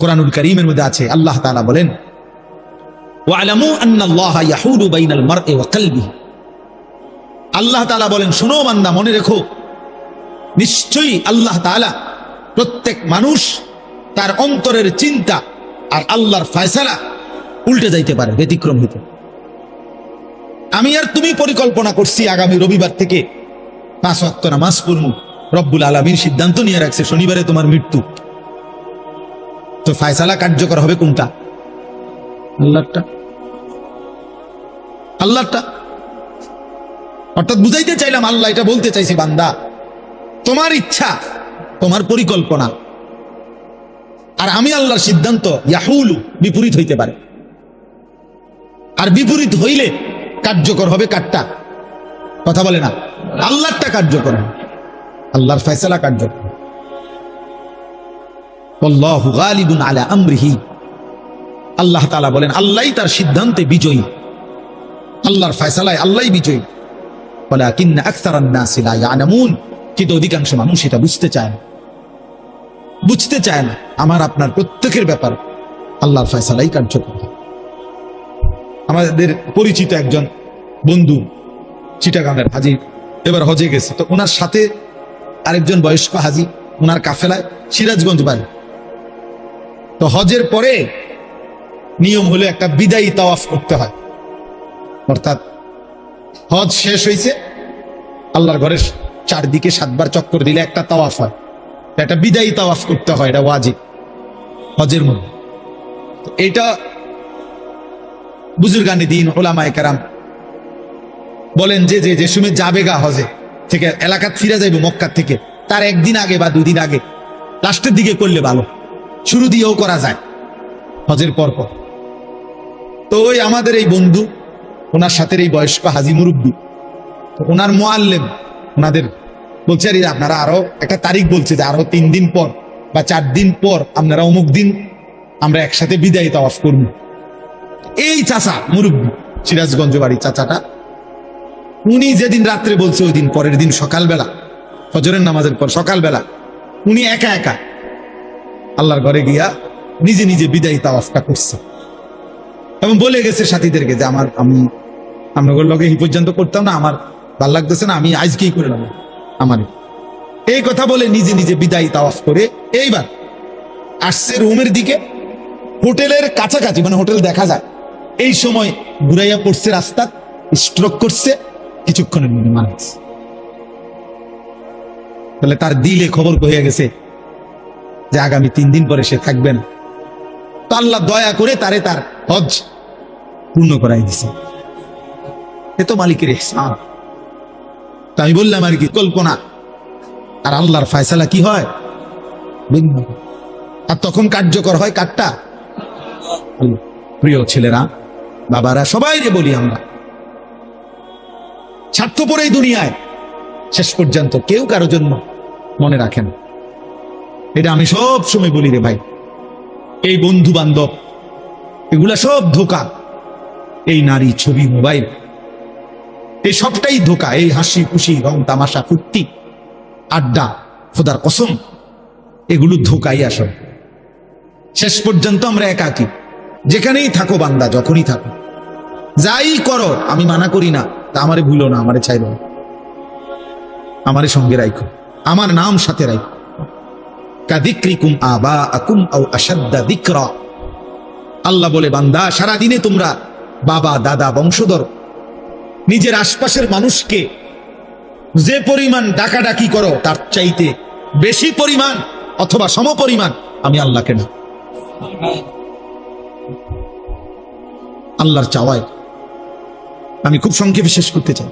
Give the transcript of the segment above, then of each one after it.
কোরআনুল কারীমের মধ্যে আছে, আল্লাহ তাআলা বলেন ওয়ালামু আন্নাল্লাহা ইয়াহুলু বাইনাল মারই ওয়া কলবিহি। আল্লাহ তাআলা বলেন, শোনো বান্দা, মনে রেখো, নিশ্চয়ই আল্লাহ তাআলা প্রত্যেক মানুষ তার অন্তরের চিন্তা আর আল্লাহর ফয়সালা উল্টে যাইতে পারে, ব্যতিক্রম হইতে। আমি আর তুমি পরিকল্পনা করছি আগামী রবিবার থেকে 5 ওয়াক্ত নামাজ পড়ব, রব্বুল আলামিন সিদ্ধান্ত নিয়ে রাখছে শনিবারে তোমার মৃত্যু, তো ফয়সালা কার্যকর হবে কোনটা? আল্লাহটা। অর্থাৎ বুঝাইতে চাইলাম, আল্লাহ এটা বলতে চাইছে, বান্দা তোমার ইচ্ছা, তোমার পরিকল্পনা আর আমি আল্লাহর সিদ্ধান্ত ইয়াহুলু বিপরীত হইতে পারে, আর বিপরীত হইলে কার্যকর হবে কারটা? কথা বলে না, আল্লাহরটা কার্যকর, আল্লাহর ফয়সালা কার্যকর। আল্লাহু গালিবুন আলা আমরিহি। আল্লাহ তাআলা বলেন, আল্লাহই তার সিদ্ধান্তে বিজয়ী, আল্লাহর ফয়সালায় আল্লাহই বিজয়ী। ওয়ালাকিন্না আকসারান নাসি লা ইয়ালামুন। কিন্তু অধিকাংশ মানুষ এটা বুঝতে চায় না। আমার আপনার প্রত্যেকের ব্যাপার আল্লাহর ফয়সালাই কার্যকর। আমাদের পরিচিত একজন বন্ধু চিটাগাংয়ের হাজী, এবার হজে গেছে, তো ওনার সাথে আরেকজন বয়স্ক হাজী, ওনার কাফেলায় সিরাজগঞ্জ বাড়ি। তো হজের পরে নিয়ম হলো একটা বিদায়ী তাওয়াফ করতে হয়, অর্থাৎ হজ শেষ হয়েছে, আল্লাহর ঘরের চারদিকে 7 বার চক্কর দিলে একটা তাওয়াফ হয়, একটা বিদায়ী তাওয়াফ করতে হয়, এটা ওয়াজিব হজের মধ্যে। এটা বুজুর্গানে দ্বীন উলামায়ে কেরাম বলেন যে সময় যাবে গা হজে থেকে, এলাকাত ফিরে যাইবে মক্কা থেকে, তার একদিন আগে বা 2 দিন আগে, লাস্টের দিকে করলে ভালো, শুরু দিয়েও করা যায় হজের পর। তো ওই আমাদের এই বন্ধু, ওনার সাথে এই বয়স্ক হাজী মুরব্বী, ওনার মুআল্লিম ওনাদের বলছে, আরে আপনারা আরো একটা তারিখ বলছে যে আরো 3 দিন পর বা 4 দিন পর আপনারা অমুক দিন আমরা একসাথে বিদায়ী তাওয়াফ করব। এই চাচা মুরব্বী, সিরাজগঞ্জ বাড়ি চাচাটা, উনি যেদিন রাত্রে বলছে ওই দিন পরের দিন সকালবেলা, ফজরের নামাজের পর সকালবেলা উনি একা একা আল্লাহর ঘরে গিয়া নিজে নিজে বিদায়ী তাওয়াফটা করছে, এবং বলে গেছে সাথীদেরকে যে আমি আপনাদের লগে এই পর্যন্ত করতাম না, আমার ভাল লাগতেছে না, আমি আজকেই করলাম আমার। এই কথা বলে নিজে নিজে বিদায়ী তাওয়াফ করে এইবার আসছে রুমের দিকে, হোটেলের কাছাকাছি, মানে হোটেল দেখা যায়, এই সময় ঘুরাইয়া পড়ছে রাস্তা, স্ট্রোক করছে, কিছুক্ষণের মধ্যে মারা গেছে। তাহলে তার দিলে খবর হয়ে গেছে যে আগামী 3 দিন পরে সে থাকবে না। তো আল্লাহ দয়া করে তার হজ পূর্ণ করাই দিছে, এ তো মালিকের ইহসান। তো আমি বললাম আর কি, কল্পনা আর আল্লাহর ফয়সালা কি হয় ভিন্ন, আর তখন কার্যকর হয় কারটা? প্রিয় ছেলেরা, বাবারা, সবাই যে বলি আমরা স্বার্থপর এই দুনিয়ায় শেষ পর্যন্ত কেউ কারো জন্য মনে রাখেন, এটা আমি সব সময় বলি রে ভাই। এই বন্ধু বান্ধব এগুলা সব ধোঁকা, এই নারী, ছবি, মোবাইল, এই সবটাই ধোঁকা। এই হাসি খুশি, রং তামাশা, ফুর্তি, আড্ডা, খোদার কসম, এগুলো ধোঁকাই আসল। শেষ পর্যন্ত আমরা একাকী, যেখানেই থাকো বান্দা, যখনই থাকো, যাই করো, আমি মানা করি না, তা আমারে ভুলো না, আমারে চাইব না, আমারে সঙ্গে রাখো, আমার নাম সাথে রাখো। কাযিকরিকুম আবাআকুম আও আশাদ্দা যিকরা। আল্লাহ বলে, বান্দা সারাদিনে তোমরা বাবা, দাদা, বংশধর, নিজের আশপাশের মানুষকে যে পরিমাণ ডাকাডাকি করো, তার চাইতে বেশি পরিমাণ অথবা সমপরিমাণ আমি আল্লাহকে না। আল্লাহর চাওয়ায় আমি খুব সংক্ষেপে শেষ করতে চাই।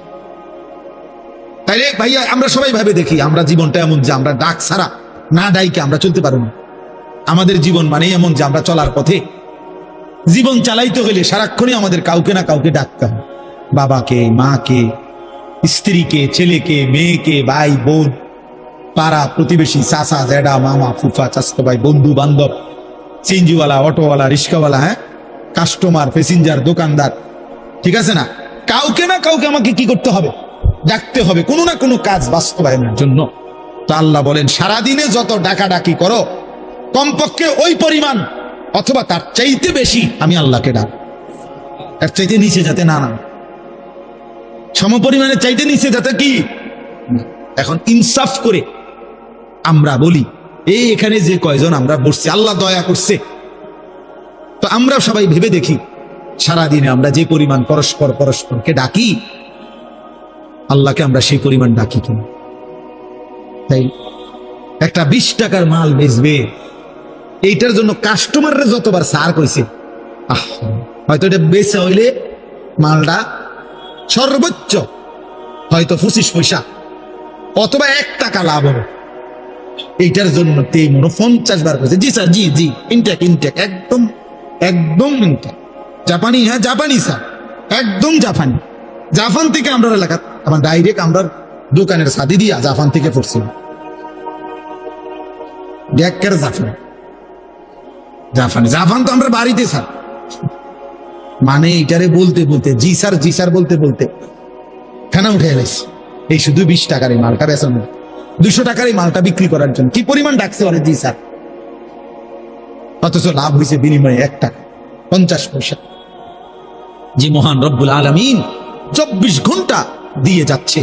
তাইলে ভাইয়া, আমরা সবাই ভাবে দেখি, আমরা জীবনটা এমন যে আমরা ডাক ছাড়া, না ডাইকে আমরা চলতে পারবো না। আমাদের জীবন মানে এমন যে আমরা চলার পথে জীবন চালাইতে হলে সারাক্ষণই আমাদের কাউকে না কাউকে ডাকতে হবে, বাবাকে, মাকে, স্ত্রীকে, ছেলেকে, মেয়েকে, ভাই, বোন, পাড়া প্রতিবেশী, চাচা, জেডা, মামা, ফুফা, চাচতো ভাই, বন্ধু বান্ধব, সিএনজিওয়ালা, অটোওয়ালা, রিক্সাওয়ালা, কাস্টমার, প্যাসেঞ্জার, দোকানদার, ঠিক আছে না? কাউকে না কাউকে আমাকে কি করতে হবে? ডাকতে হবে, কোনো না কোনো কাজ বাস্তবায়নের জন্য। তো আল্লাহ বলেন, সারাদিনে যত ডাকাডাকি করো, কমপক্ষে ওই পরিমাণ অথবা তার চাইতে বেশি আমি আল্লাহকে ডাক, এর চাইতে নিচে যাতে না নামে, সমপরিমাণে চাইতে নিচে যাতে কি। এখন ইনসাফ করে আমরা বলি, এই এখানে যে কয়জন আমরা বসছি আল্লাহ দয়া করছে, তো আমরা সবাই ভেবে দেখি সারাদিনে আমরা যে পরিমাণ পরস্পরকে ডাকি, আল্লাহকে আমরা সেই পরিমাণ ডাকি কিনা। তাই একটা 20 টাকার মাল বেচবে, এইটার জন্য কাস্টমাররা যতবার সার কইছে, হয়তো এটা বেচা হইলে মালটা সর্বোচ্চ হয়তো 25 পয়সা অথবা 1 টাকা লাভ হবে, এইটার জন্য তে মনে 50 বার কইছে, জি স্যার, জি জি, ইনটেক ইনটেক, একদম একদম ইনটেক, জাপানি, হ্যাঁ জাপানি স্যার, একদম জাপানি। জাপান থেকে আমরা এলাকা, আমার ডাইরেক্ট আমরা দোকানের সাদি দিয়া জাপান থেকে পড়ছিল, ডেকের জাপান, জাপানি, জাপান তো আমরা বাড়িতে স্যার, মানে এইটারে বলতে বলতে জি স্যার বলতে বলতে ফেনা উঠে এলাইছি। এই শুধু 20 টাকার এই মালটা বেচানো, 200 টাকার এই মালটা বিক্রি করার জন্য কি পরিমাণ ডাকছে বলে জি স্যার, অথচ লাভ হয়েছে বিনিময়ে 1 টাকা 50 পয়সা। যে মহান রব্বুল আলামিন 24 ঘন্টা দিয়ে যাচ্ছে,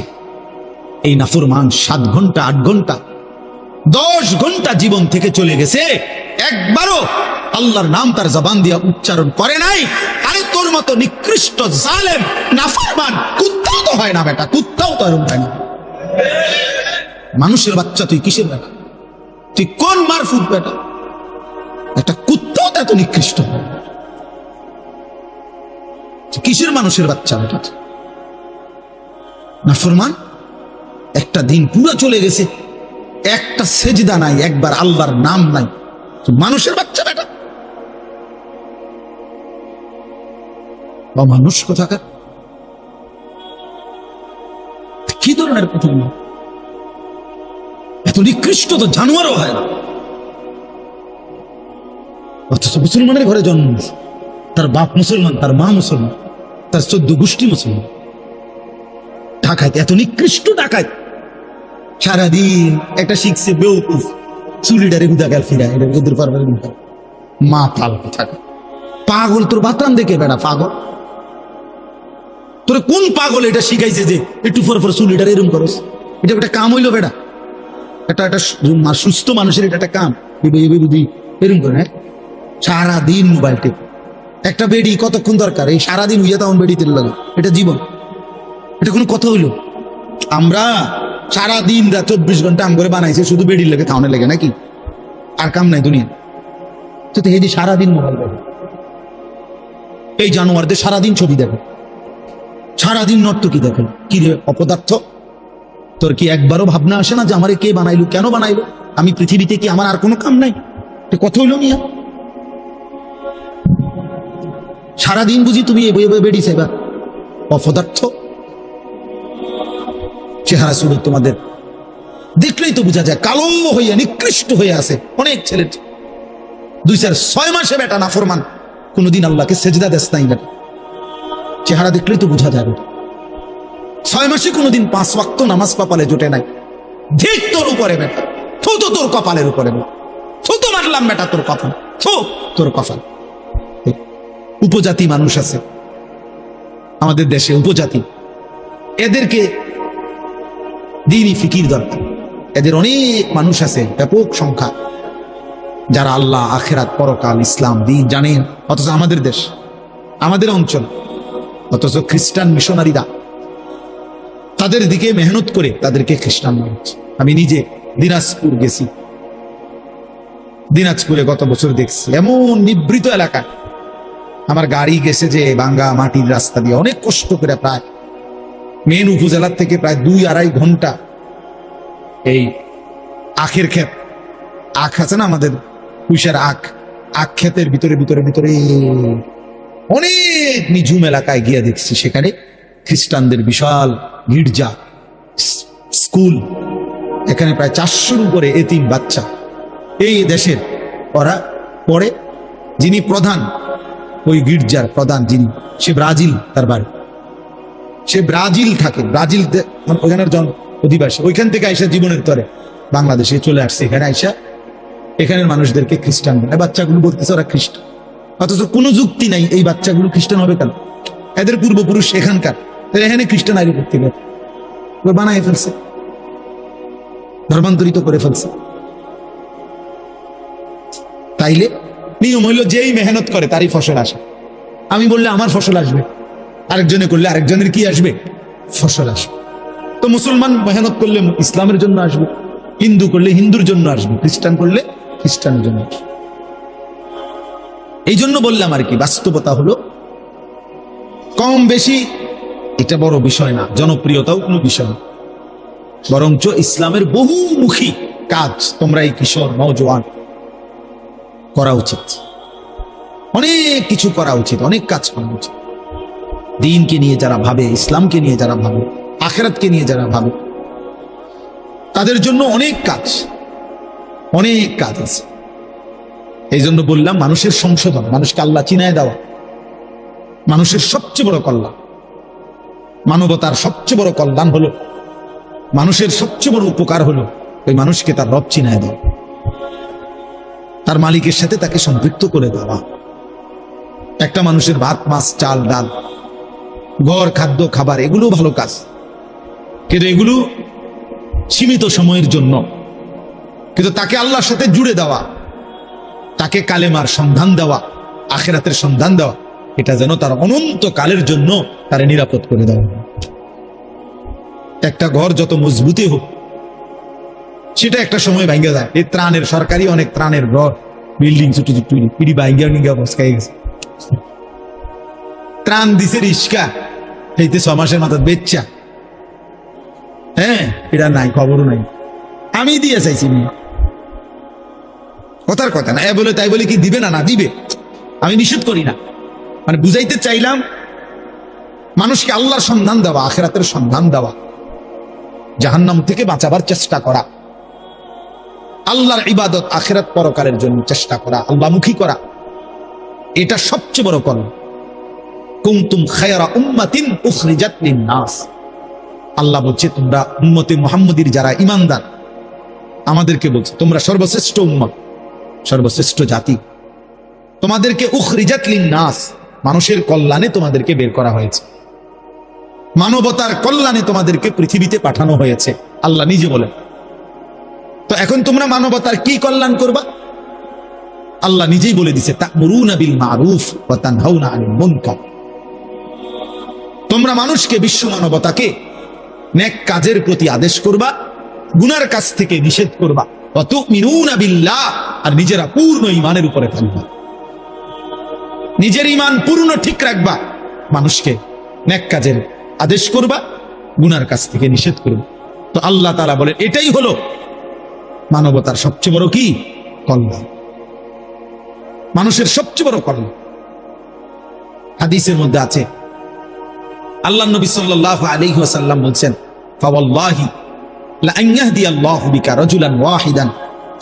এই নাফরমান 7 ঘন্টা 8 ঘন্টা 10 ঘন্টা জীবন থেকে চলে গেছে, একবারও আল্লাহর নাম তার জবান দিয়ে উচ্চারণ করে নাই। আরে তোর মতো নিকৃষ্ট জালেম নাফরমান কুত্তাও তো হয় না বেটা, কুত্তাও তো এরকম হয় না। মানুষের বাচ্চা তুই কিসের বেটা, তুই কোন মারফুট বেটা, একটা কুত্তাও তো এত নিকৃষ্ট হয়, কিসের মানুষের বাচ্চা বেটা নাফরমান। একটা দিন পুরো চলে গেছে, একটা সেজদা নাই, একবার আল্লাহর নাম নাই, মানুষের বাচ্চা বেটা, মানুষ কোথাকার, কি ধরনের কথা, এত নিকৃষ্ট তো জানোয়ারও হয় না। অথচ মুসলমানের ঘরে জন্ম নিয়েছে, তার বাপ মুসলমান, তার মা মুসলমান, তার 14 গোষ্ঠী মুসলমান, ডাকাত, এত নিকৃষ্ট ডাকাত। সারাদিন একটা শিখছে বেউকুফ, চুলিটারে গুদা গেল ফিরা, এটা গুদুর পারবে মা পাল থাকে, পাগল তোর বাতান দেখে বেড়া, পাগল তোর কোন পাগল এটা শিখাইছে যে একটু পর চুলিটারে এরম করস, এটা একটা কাম হইলো বেড়া, একটা সুস্থ মানুষের এটা একটা কাম, এরম করে সারাদিন মোবাইল টেপ। একটা বেডি কতক্ষণ দরকার, এই সারাদিন হইয়া তখন বেডি তেল লাগে, এটা জীবন, এটা কোনো কথা হইলো? আমরা সারাদিন রাত 24 ঘন্টা আম করে বানাইছে শুধু বেডির লেগে, খাওয়ানোর লেগে, নাকি আর কাম নাই দুনিয়া? তো এই যে সারাদিন মোবাইল দেখে, এই জানোয়ারদের সারাদিন ছবি দেখে, সারাদিন নর্তকী দেখে, কি রে অপদার্থ, তোর কি একবারও ভাবনা আসে না যে আমারে কে বানাইলো, কেন বানাইলো, আমি পৃথিবীতে কি আমার আর কোনো কাম নাই? কথা হইলো মিয়া, সারাদিন বুঝি তুমি এই বই বেডি চাইবা, অপদার্থ। চেহারা সুরত তোমাদের দেখলেই তো বোঝা যায়, কালো হইয়া নিকৃষ্ট হয়ে আছে অনেক ছেলে, 2-4-6 মাসে বেটা নাফরমান, কোনদিন আল্লাহকে সেজদা দেশ নাই বেটা, চেহারা দেখলেই তো বোঝা যায়। 6 মাসে কোনদিন 5 ওয়াক্ত নামাজ কপালে জোটে নাই, ঠিক তোর উপরে বেটা, থু তো তোর কপালের উপরে, থু তো মারলাম বেটা তোর কপাল, থু তোর কপাল। উপজাতি মানুষ আছে আমাদের দেশে, উপজাতি, এদেরকে দ্বীনি ফিকির দরকার, এদের অনেক মানুষ আছে ব্যাপক সংখ্যা যারা আল্লাহ, আখিরাত, পরকাল, ইসলাম, দ্বীন জানেন, অথচ আমাদের দেশ, আমাদের অঞ্চল, অথচ খ্রিস্টান মিশনারিরা তাদের দিকে মেহনত করে তাদেরকে খ্রিস্টান বানাচ্ছে। আমি নিজে দিনাজপুর গেছি, দিনাজপুরে গত বছর দেখছি এমন নিভৃত এলাকা, আমার গাড়ি গেছে যে ভাঙ্গা মাটির রাস্তা দিয়ে, অনেক কষ্ট করে, প্রায় মেন উপজেলার থেকে প্রায় 2-2.5 ঘন্টা, এই আখের ক্ষেত, আখ আছে না আমাদের পুইশার আখ, আখ ক্ষেতের ভিতরে ভিতরে ভিতরে অনেক নিঝুম এলাকায় গিয়ে দেখছি, সেখানে খ্রিস্টানদের বিশাল গির্জা, স্কুল, এখানে প্রায় 400-র উপরে এতিম বাচ্চা এই দেশের, ওরা পড়ে। যিনি প্রধান, ওই গির্জার প্রধান যিনি, সে ব্রাজিল, তার বাড়ি, সে ব্রাজিল থাকে, ব্রাজিল ওখানের অধিবাসী, ওইখান থেকে আইসা জীবনের তরে বাংলাদেশে চলে আসছে, এখানে আইসা এখানের মানুষদেরকে খ্রিস্টান বানায়। বাচ্চাগুলো বলতেছে ওরা খ্রিস্টান, অথচ কোনো যুক্তি নাই এই বাচ্চাগুলো খ্রিস্টান হবে কেন? এদের পূর্বপুরুষ এখানকার, তাহলে এখানে খ্রিস্টান আইডি করতে গেলে বানায় ফেলছে, ধর্মান্তরিত করে ফেলছে। তাইলে নিয়ম হইল যেই মেহনত করে তারই ফসল আসে। আমি বললে আমার ফসল আসবে, আরেকজনে করলে আরেকজনের কি আসবে? ফসল আসবে। তো মুসলমান মেহনত করলে ইসলামের জন্য আসবে, হিন্দু করলে হিন্দুর জন্য আসবে, খ্রিস্টান করলে খ্রিস্টানের জন্য আসবে। এই জন্য বললাম আর কি, বাস্তবতা হলো কম বেশি এটা বড় বিষয় না, জনপ্রিয়তাও কোনো বিষয় না, বরঞ্চ ইসলামের বহুমুখী কাজ তোমরা এই কিশোর নওজোয়ান করা উচিত। অনেক কিছু করা উচিত, অনেক কাজ করা উচিত। দ্বীনকে নিয়ে যারা ভাবে, ইসলামকে নিয়ে যারা ভাবে, আখিরাতকে নিয়ে যারা ভাবে, তাদের জন্য অনেক কাজ আছে। এই জন্য বললাম মানুষের সংশোধন, মানুষকে আল্লাহ চিনায় দেওয়া মানুষের সবচেয়ে বড় কল্যাণ। মানবতার সবচেয়ে বড় কল্যাণ হলো, মানুষের সবচেয়ে বড় উপকার হলো ওই মানুষকে তার রব চিনায় দেওয়া, তার মালিকের সাথে তাকে সম্পৃক্ত করে দেওয়া। একটা মানুষের ভাত মাছ চাল ডাল ঘর খাদ্য খাবার এগুলো ভালো কাজ, কিন্তু এগুলো সীমিত সময়ের জন্য। কিন্তু তাকে আল্লাহর সাথে জুড়ে দেওয়া, তাকে কালেমার সন্ধান দেওয়া, আখিরাতের সন্ধান দেওয়া, এটা যেন তার অনন্ত কালের জন্য তারে নিরাপদ করে দেওয়া। একটা ঘর যত মজবুতি হোক সেটা একটা সময় ভাঙ্গা যায়। এই ত্রাণের সরকারি অনেক ত্রাণের ঘর, বিল্ডিং ছোট ছোট পিড়ি ভাঙ্গা বসকাই গেছে, ত্রাণ দিছে রিস্কা এইতে 6 মাসের মাথা বেচ্চা, হ্যাঁ এটা নাই, খবরও নাই। আমি দিয়ে চাইছি কথার কথা না, বলে তাই বলে কি দিবে না? না দিবে, আমি নিষেধ করি না, মানে বুঝাইতে চাইলাম মানুষকে আল্লাহর সন্ধান দেওয়া, আখিরাতের সন্ধান দেওয়া, জাহান্নাম থেকে বাঁচাবার চেষ্টা করা, আল্লাহর ইবাদত আখিরাত পরকালের জন্য চেষ্টা করা, আল্লাহমুখী করা, এটা সবচেয়ে বড় কর্ম। কুনতুম খায়রা উম্মাতিন উখরিজাত লিন-নাস, আল্লাহ বলছে তোমরা উম্মতে মুহাম্মদীর যারা ঈমানদার, আমাদেরকে বলছে তোমরা সর্বশ্রেষ্ঠ উম্মত, সর্বশ্রেষ্ঠ জাতি। তোমাদেরকে উখরিজাত লিন-নাস, মানুষের কল্যাণে তোমাদেরকে বের করা হয়েছে, মানবতার কল্যাণে তোমাদেরকে পৃথিবীতে পাঠানো হয়েছে, আল্লাহ নিজে বলেন। তো এখন তোমরা মানবতার কি কল্যাণ করবা? আল্লাহ নিজেই বলে দিছে, তা'মুরুনা বিল মা'রুফ ওয়া তানহাউনা আনিল মুনকার। তোমরা মানুষকে, বিশ্ব মানবতাকে নেক কাজের প্রতি আদেশ করবা, গুনার কাজ থেকে নিষেধ করবা, ওয়া তু'মিনুনা বিল্লাহ, আর নিজেরা পূর্ণ ঈমানের উপরে থাকবা, নিজের ঈমান পূর্ণ ঠিক রাখবা, মানুষকে নেক কাজের আদেশ করবা, গুনার কাজ থেকে নিষেধ করবা। তো আল্লাহ তাআলা বলে এটাই হলো মানবতার সবচেয়ে বড় কি কল্যাণ, মানুষের সবচেয়ে বড় কল্যাণ। হাদিসের মধ্যে আছে, আল্লাহ নবী সাল্লাল্লাহু আলাইহি ওয়াসাল্লাম বলেন, ফাওয়াল্লাহি লা আন ইয়াহদিয়াল্লাহু বিকা রাজুলান ওয়াহিদান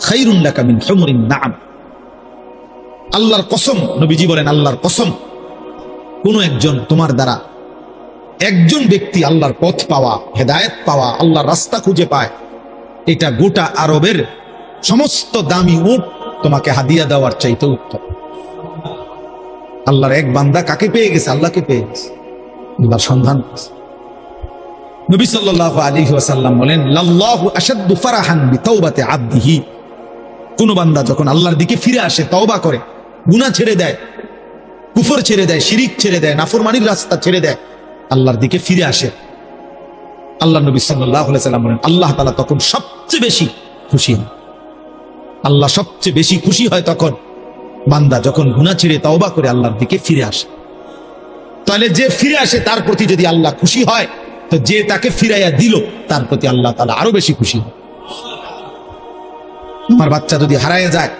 খায়রুন লাকা মিন হুমরিন না'ম। আল্লাহর কসম, নবীজি বলেন আল্লাহর কসম, কোন একজন তোমার দ্বারা একজন ব্যক্তি আল্লাহর পথ পাওয়া, হেদায়েত পাওয়া, আল্লাহর রাস্তা খুঁজে পায়, এটা গোটা আরবের সমস্ত দামি উট তোমাকে হাদিয়া দেওয়ার চাইতে উত্তম। আল্লাহর এক বান্দা কাকে পেয়ে গেছে? আল্লাহকে পেয়ে গেছে, আল্লাহর সন্ধান। নবী সাল্লাল্লাহু আলাইহি ওয়াসাল্লাম বলেন, লাল্লাহু আশাদ্দু ফারাহান বিতাওবাতি আবদিহি। কোন বান্দা যখন আল্লাহর দিকে ফিরে আসে, তওবা করে, গুনাহ ছেড়ে দেয়, কুফর ছেড়ে দেয়, শিরিক ছেড়ে দেয়, নাফরমানির রাস্তা ছেড়ে দেয়, আল্লাহর দিকে ফিরে আসে, আল্লাহ নবী সাল্লাল্লাহু আলাইহি ওয়াসাল্লাম বলেন আল্লাহ তাআলা তখন সবচেয়ে বেশি খুশি হয়। আল্লাহ সবচেয়ে বেশি খুশি হয় তখন বান্দা যখন গুনাহ ছেড়ে তওবা করে আল্লাহর দিকে ফিরে আসে। তাহলে যে ফিরে আসে তার প্রতি যদি আল্লাহ খুশি হয়, তো যে তাকে ফিরাইয়া দিল তার প্রতি আল্লাহ তাআলা আরো বেশি খুশি হয়। আমার বাচ্চা যদি হারায় যায়,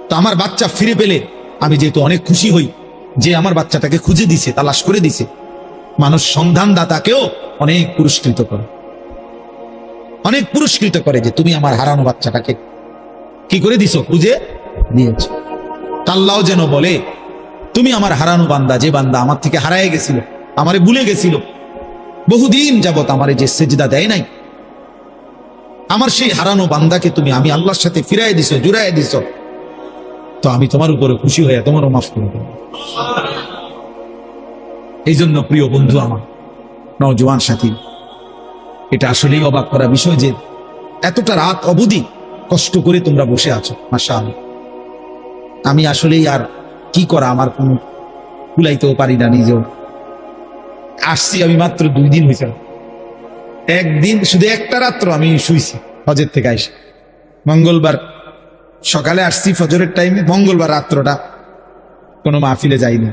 তো আমার বাচ্চা ফিরে পেলে আমি যেহেতু অনেক খুশি হই, যে আমার বাচ্চাটাকে খুঁজে দিছে, তালাশ করে দিছে। মানুষ সন্ধানদাতাকেও অনেক পুরস্কৃত করে, অনেক পুরস্কৃত করে, যে তুমি আমার হারানো বাচ্চাটাকে কি করে দিছো? খুঁজে দিয়েছ। আল্লাহও যেন বলে, তুমি আমার হারানো বান্দা, যে বান্দা আমার থেকে হারায় গেছিল, আমারে ভুলে গেছিল, বহুদিন যাবত আমারে যে সেজদা দেয় নাই, আমার সেই হারানো বান্দাকে তুমি আমি আল্লাহর সাথে ফিরাই দিছো, জুড়াই দিছো, তো আমি তোমার উপরে খুশি হয়ে তোমারও মাফ করে দেব। এই জন্য প্রিয় বন্ধু আমার, নওজোয়ান সাথী, এটা আসলেই অবাক করা বিষয় যে এতটা রাত অবধি কষ্ট করে তোমরা বসে আছো। মাশাআল্লাহ, আমি আসলেই আর কি করা, আমার কোনো কুলাইতেও পারি না নিজেও। আসছি আমি মাত্র 2 দিন হয়েছে, একদিন শুধু একটা রাত্র আমি শুইছি হজের থেকে আইসি। মঙ্গলবার সকালে আসছি ফজরের টাইমে, মঙ্গলবার রাত্রটা কোনো মাহফিলে যাইনি।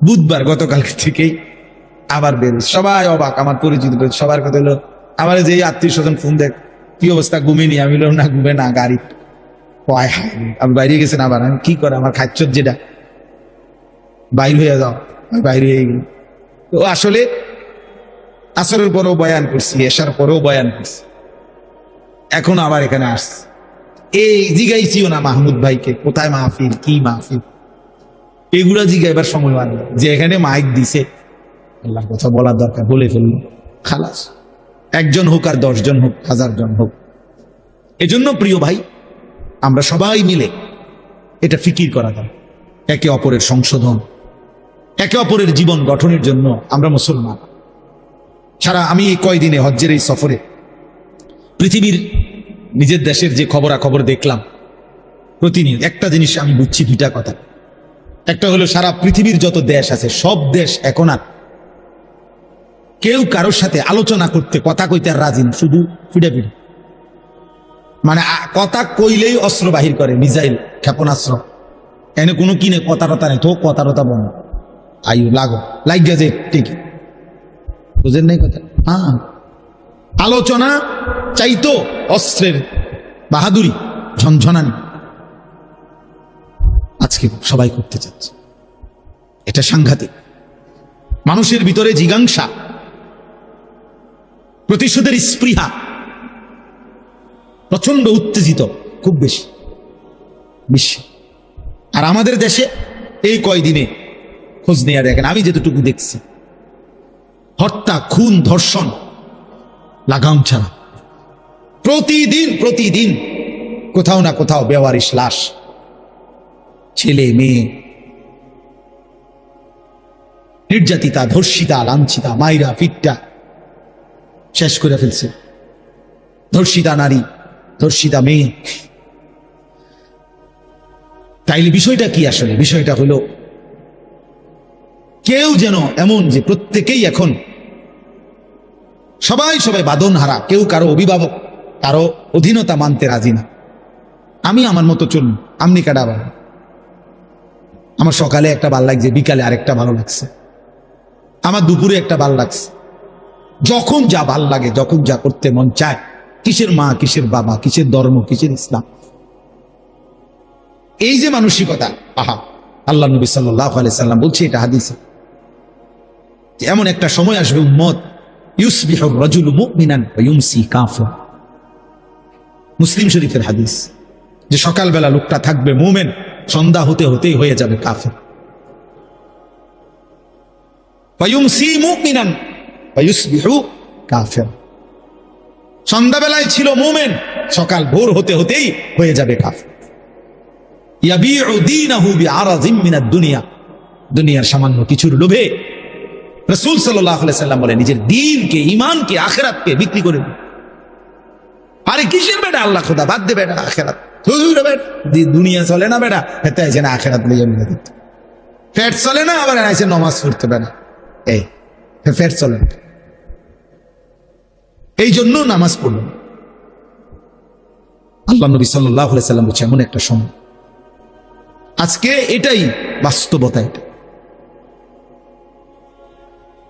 বুধবার গতকালকে থেকেই আবার বের, সবাই অবাক, আমার পরিচিত সবার কথা হলো, আমার যে আত্মীয় স্বজন ফোন দেখ কি অবস্থা, ঘুমিনি? আমি বললাম না, ঘুমে না, গাড়ি আমি বাইরে গেছেন। আবার আমি কি করে, আমার খাচ্ছ যেটা বাইর হয়ে যাও, আমি বাইরে হয়ে গেল। তো আসলে আসরের পরেও বয়ান করছি, এশার পরেও বয়ান করছি, এখন আবার এখানে আসছি। এই জিগাইছিও না মাহমুদ ভাইকে কোথায় মাহফিল, কি মাহফিল, এগুলা জিগাইবার সময় মানে যে এখানে মাইক দিছে, আল্লাহর কথা বলার দরকার, বলে ফেললো, খালাস। 1 জন হোক আর 10 জন হোক, 1000 জন হোক। এজন্য প্রিয় ভাই, আমরা সবাই মিলে এটা ফিকির করা যায়, একে অপরের সংশোধন, একে অপরের জীবন গঠনের জন্য আমরা মুসলমান। সারা আমি এই কয়দিনে হজ্জের এই সফরে পৃথিবীর নিজের দেশের যে খবরাখবর দেখলাম, প্রতিনিয়ত একটা জিনিস আমি বুঝছি, 2টা কথা। একটা হলো সারা পৃথিবীর যত দেশ আছে, সব দেশ এখন আর কেউ কারোর সাথে আলোচনা করতে, কথা কইতে আর রাজি না, শুধু পিটাপিটি। মানে কথা কইলেই অস্ত্র বাহির করে, মিসাইল, ক্ষেপণাস্ত্র। এনে কোনো কিনে কথা টথা নেই, তো কথা টথা বন্ধ, আয়ু লাগো লাগিয়া যে ঠিকই, বুঝেন নাই কথা? হ্যাঁ, আলোচনা চাইতো অস্ত্রের বাহাদুরি, ঝনঝনানি আজকে সবাই করতে চাচ্ছে। এটা সাংঘাতিক। মানুষের ভিতরে জিজ্ঞাসা, প্রতিশোধের স্পৃহা প্রচন্ড উত্তেজিত, খুব বেশি বিশ্বে। আর আমাদের দেশে এই কয়দিনে খোঁজ নেওয়া দেখেন, আমি যেটুকু দেখছি, হত্যা, খুন, ধর্ষণ লাগাম ছাড়া প্রতিদিন প্রতিদিন কোথাও না কোথাও বেওয়ারিশ লাশ, ছেলে মেয়ে নির্যাতিতা, ধর্ষিতা, লাঞ্ছিতা, মাইরা ফিটটা শেষ করে ফেলছে। ধর্ষিতা নারী, ধর্ষিতা মেয়ে। তাইলে বিষয়টা কি আসলে? বিষয়টা হলো কেউ যেন এমন যে প্রত্যেকেই এখন সবাই বাঁধন হারা, কেউ কারো অভিভাবক, কারো অধীনতা মানতে রাজি না। আমি আমার মতো চলুন, আমনি কাটা ভালো, আমার সকালে একটা ভাল লাগছে, বিকালে আরেকটা ভালো লাগছে, আমার দুপুরে একটা ভাল লাগছে। যখন যা ভাল লাগে, যখন যা করতে মন চায়, কিসের মা, কিসের বাবা, কিসের ধর্ম, কিসের ইসলাম, এই যে মানসিকতা, আহা, আল্লাহ নবী সাল্লাল্লাহু আলাইহি সাল্লাম বলছে এটা হাদিসে, এমন একটা সময় আসবে উম্মত, ইউসবিহুর রাজুলু মুমিনান ওয়া ইউমসি কাফির। মুসলিম শরীফের হাদিস, যে সকালবেলা লোকটা থাকবে মুমিন, সন্ধ্যা হতে হতেই হয়ে যাবে কাফির। ওয়া ইউমসি মুমিনান ওয়া ইউসবিহু কাফির। সন্ধ্যাবেলায় ছিল মুমিন, সকাল ভোর হতে হতেই হয়ে যাবে কাফির। ইয়াবিউ দীনাহু বিআরাযিম মিনাদ দুনিয়া, দুনিয়ার সামান্য কিছুর লোভে রাসূল সাল্লাল্লাহু আলাইহি সাল্লাম বলে নিজের দ্বীনকে, ঈমানকে, আখিরাতকে বিক্রি করে দিন। আরে কিসের বেটা আল্লাহ খোদা, বাদ দে বেটা আখিরাত, দুনিয়া চলে না বেটা, হেতে আছে না আখিরাত লইয়া মিলে দিত। পেট চলে না, আবার আছে নামাজ পড়তে বেটা, এই পেট চলে না, এই জন্য নামাজ পড়ল। আল্লাহ নবী সাল্লাল্লাহু আলাইহি সাল্লাম বলছে এমন একটা সময় আজকে, এটাই বাস্তবতা, এটা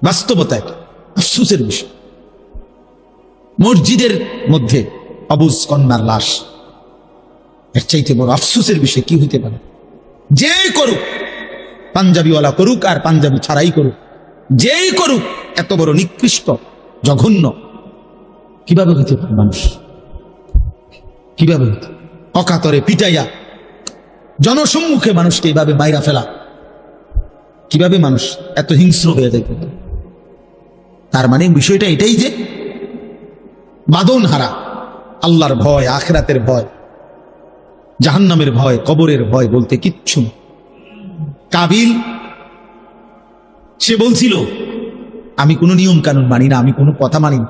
বাস্তবতা, এটা আফসোসের বিষয়। মসজিদের মধ্যে অবুজ কন্যার লাশ, এর চাইতে বড় আফসোসের বিষয় কি হইতে পারে? যে করুক, পাঞ্জাবিওয়ালা করুক আর পাঞ্জাবি ছাড়াই করুক, যেই করুক, এত বড় নিকৃষ্ট, জঘন্য কিভাবে হইতে পারে? মানুষ কিভাবে হইতে, অকাতরে পিটাইয়া জনসম্মুখে মানুষকে এইভাবে মাইরা ফেলা, কিভাবে মানুষ এত হিংস্র হয়ে যাইতে পারে? তার মানে বিষয়টা এটাই যে বাঁধন হারা, আল্লাহর ভয়, আখিরাতের ভয়, জাহান্নামের ভয়, কবরের ভয় বলতে কিচ্ছু না। কাবিল সে বলছিল, আমি কোনো নিয়ম কানুন মানি না, আমি কোনো কথা মানি না,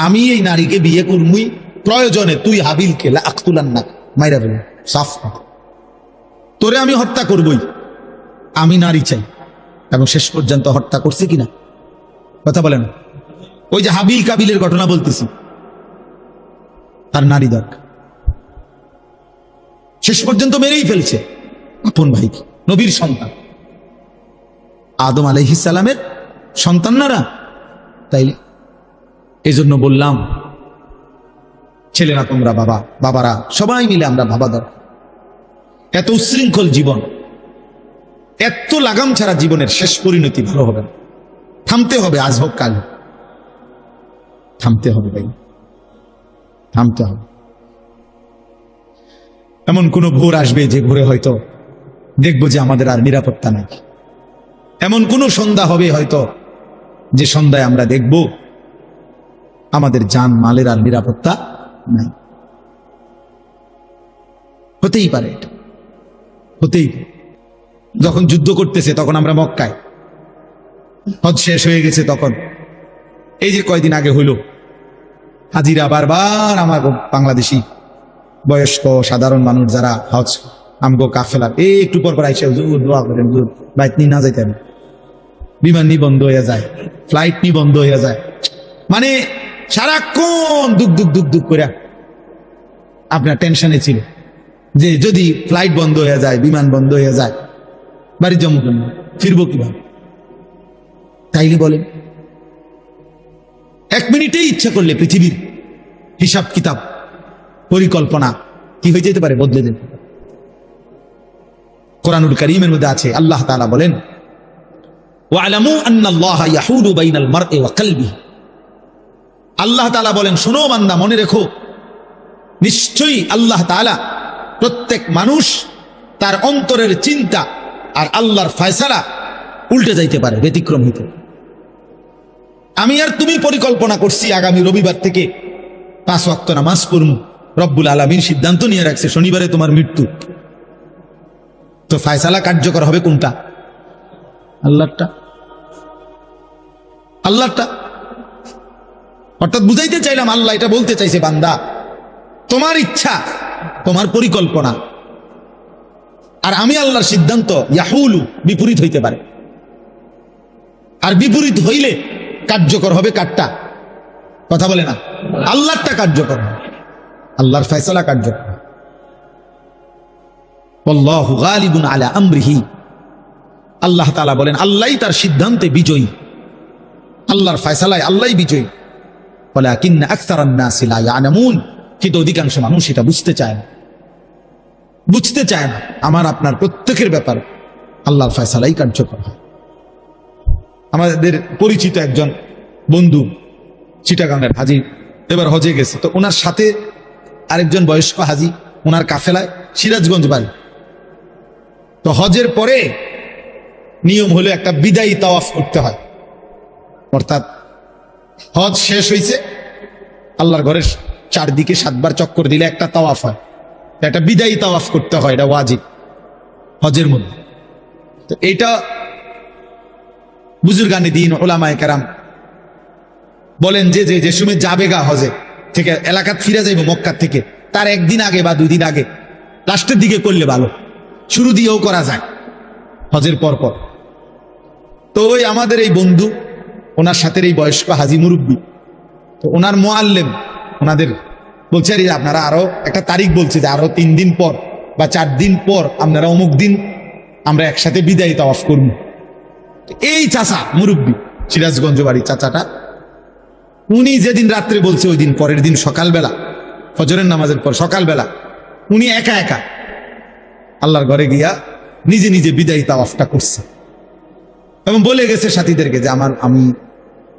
আমি এই নারীকে বিয়ে করবই, প্রয়োজনে তুই হাবিলকে লাকতুলান্নাক মাইরা ফেল, সাফ তোরে আমি হত্যা করবই, আমি নারী চাই। এবং শেষ পর্যন্ত হত্যা করছে কিনা কথা বলেন। ওই যে হাবিল কাবিলের ঘটনা বলতেছি, তার নারী দরকার, শেষ পর্যন্ত মেরেই ফেলছে আপন ভাইকে, নবীর সন্তান, আদম আলাইহিস সালামের সন্তানরা। তাইলে এই জন্য বললাম, ছেলেরা তোমরা বাবা, বাবারা সবাই মিলে আমরা ভাবা দরকার। এত উচ্ছৃঙ্খল জীবন, এত লাগাম ছাড়া জীবনের শেষ পরিণতি ভালো হবে না। থামতে হবে, আজ হোক কাল হোক, থামতে হবে ভাই, থামতে হবে। এমন কোন ভোর আসবে যে ভোরে হয়তো দেখবো যে আমাদের আর নিরাপত্তা নাই। এমন কোন সন্ধ্যা হবে হয়তো যে সন্ধ্যায় আমরা দেখব আমাদের জান মালের আর নিরাপত্তা নাই। হতেই পারে, এটা হতেই পারে। যখন যুদ্ধ করতেছে তখন আমরা মক্কায়, হজ শেষ হয়ে গেছে তখন, এই যে কয়দিন আগে হইল, হাজিরা বারবার আমার বাংলাদেশি বয়স্ক সাধারণ মানুষ যারা হজ আমগো কাফেলা এই একটু পর পর আইসে দোয়া করেন, বাইক নিয়ে না যাইতে হবে, বিমান নি বন্ধ হয়ে যায়, ফ্লাইট নি বন্ধ হয়ে যায়, মানে সারাক্ষণ দুঃখ দুঃখ দুঃখ দুঃখ করে আপনার টেনশনে ছিল যে যদি ফ্লাইট বন্ধ হয়ে যায়, বিমান বন্ধ হয়ে যায়, বাড়ির জন্ম ফিরবো কিভাবে? তাইলে বলেন, এক মিনিটেই ইচ্ছা করলে পৃথিবীর হিসাব কিতাব পরিকল্পনা কি হয়ে যেতে পারে, বদলে যেতে পারে। কোরআনুল কারীমের মধ্যে আছে, আল্লাহ তাআলা বলেন, ওয়ালামু আন্নাল্লাহা ইয়াহুলু বাইনাল মারই ওয়া কলবিহি। আল্লাহ তাআলা বলেন, শোনো বান্দা, মনে রেখো, নিশ্চয়ই আল্লাহ তাআলা প্রত্যেক মানুষ তার অন্তরের চিন্তা আর আল্লাহর ফয়সালা উল্টে যাইতে পারে, ব্যতিক্রম হইতে। আমি আর তুমি পরিকল্পনা করছি আগামী রবিবার থেকে 5 ওয়াক্ত নামাজ পড়ব, রব্বুল আলামিন সিদ্ধান্ত নিয়ে রাখছে শনিবারে তোমার মৃত্যু, তো ফয়সালা কার্যকর হবে কোনটা? আল্লাহটা, আল্লাহটা। অর্থাৎ বুঝাইতে চাইলাম, আল্লাহ এটা বলতে চাইছে, বান্দা তোমার ইচ্ছা, তোমার পরিকল্পনা আর আমি আল্লাহর সিদ্ধান্ত ইয়াহুলু বিপরীত হইতে পারে, আর বিপরীত হইলে কার্যকর হবে কারটা? কথা বলে না, আল্লাহরটা কার্যকর হবে, আল্লাহর ফয়সালা কার্যকর। আল্লাহু গালিবুন আলা আমরিহি, আল্লাহ তাআলা বলেন আল্লাহই তার সিদ্ধান্তে বিজয়ী, আল্লাহর ফয়সালায় আল্লাহই বিজয়ী। ওয়ালাকিন্না আকসারান নাসি লা ইয়ালামুন, কিন্তু অধিকাংশ মানুষ এটা বুঝতে চায় না, বুঝতে চায় না। আমার আপনার প্রত্যেকের ব্যাপার আল্লাহর ফয়সালাই কার্যকর হয়। আমাদের পরিচিত একজন বন্ধু চিটাগাংয়ের হাজি, এবার হজে গেছে, তো ওনার সাথে আরেকজন বয়স্ক হাজি, ওনার কাফেলায় সিরাজগঞ্জ বাড়ি। তো হজের পরে নিয়ম হলো একটা বিদায়ী তাওয়াফ করতে হয়, অর্থাৎ হজ শেষ হয়েছে, আল্লাহর ঘরের চারদিকে 7 বার চক্কর দিলে একটা তাওয়াফ হয়, একটা বিদায়ী তাওয়াফ করতে হয়, এটা ওয়াজিব হজের মধ্যে। তো এইটা বুজুর্গানে দিন ওলামায়ে কেরাম বলেন যে সময় যাবে গা হজে থেকে, এলাকাত ফিরে যাইব মক্কা থেকে, তার একদিন আগে বা 2 দিন আগে, লাস্টের দিকে করলে ভালো, শুরু দিয়েও করা যায় হজের পর পর। তো ওই আমাদের এই বন্ধু, ওনার সাথে এই বয়স্ক হাজি মুরব্বী, তো ওনার মুআল্লিম ওনাদের বলছে, আরে আপনারা আরো একটা তারিখ বলছে যে আরো 3 দিন পর বা 4 দিন পর আপনারা অমুক দিন আমরা একসাথে বিদায়ী তাওয়াফ করব। এই চাচা মুরব্বী, সিরাজগঞ্জ বাড়ি চাচাটা, উনি যেদিন রাত্রে বলছে ওই দিন পরের দিন সকালবেলা, ফজরের নামাজের পর সকালবেলা উনি একা একা আল্লাহর ঘরে গিয়া নিজে নিজে বিদায়ী তাওয়াফটা করছে, এবং বলে গেছে সাথীদেরকে যে আমি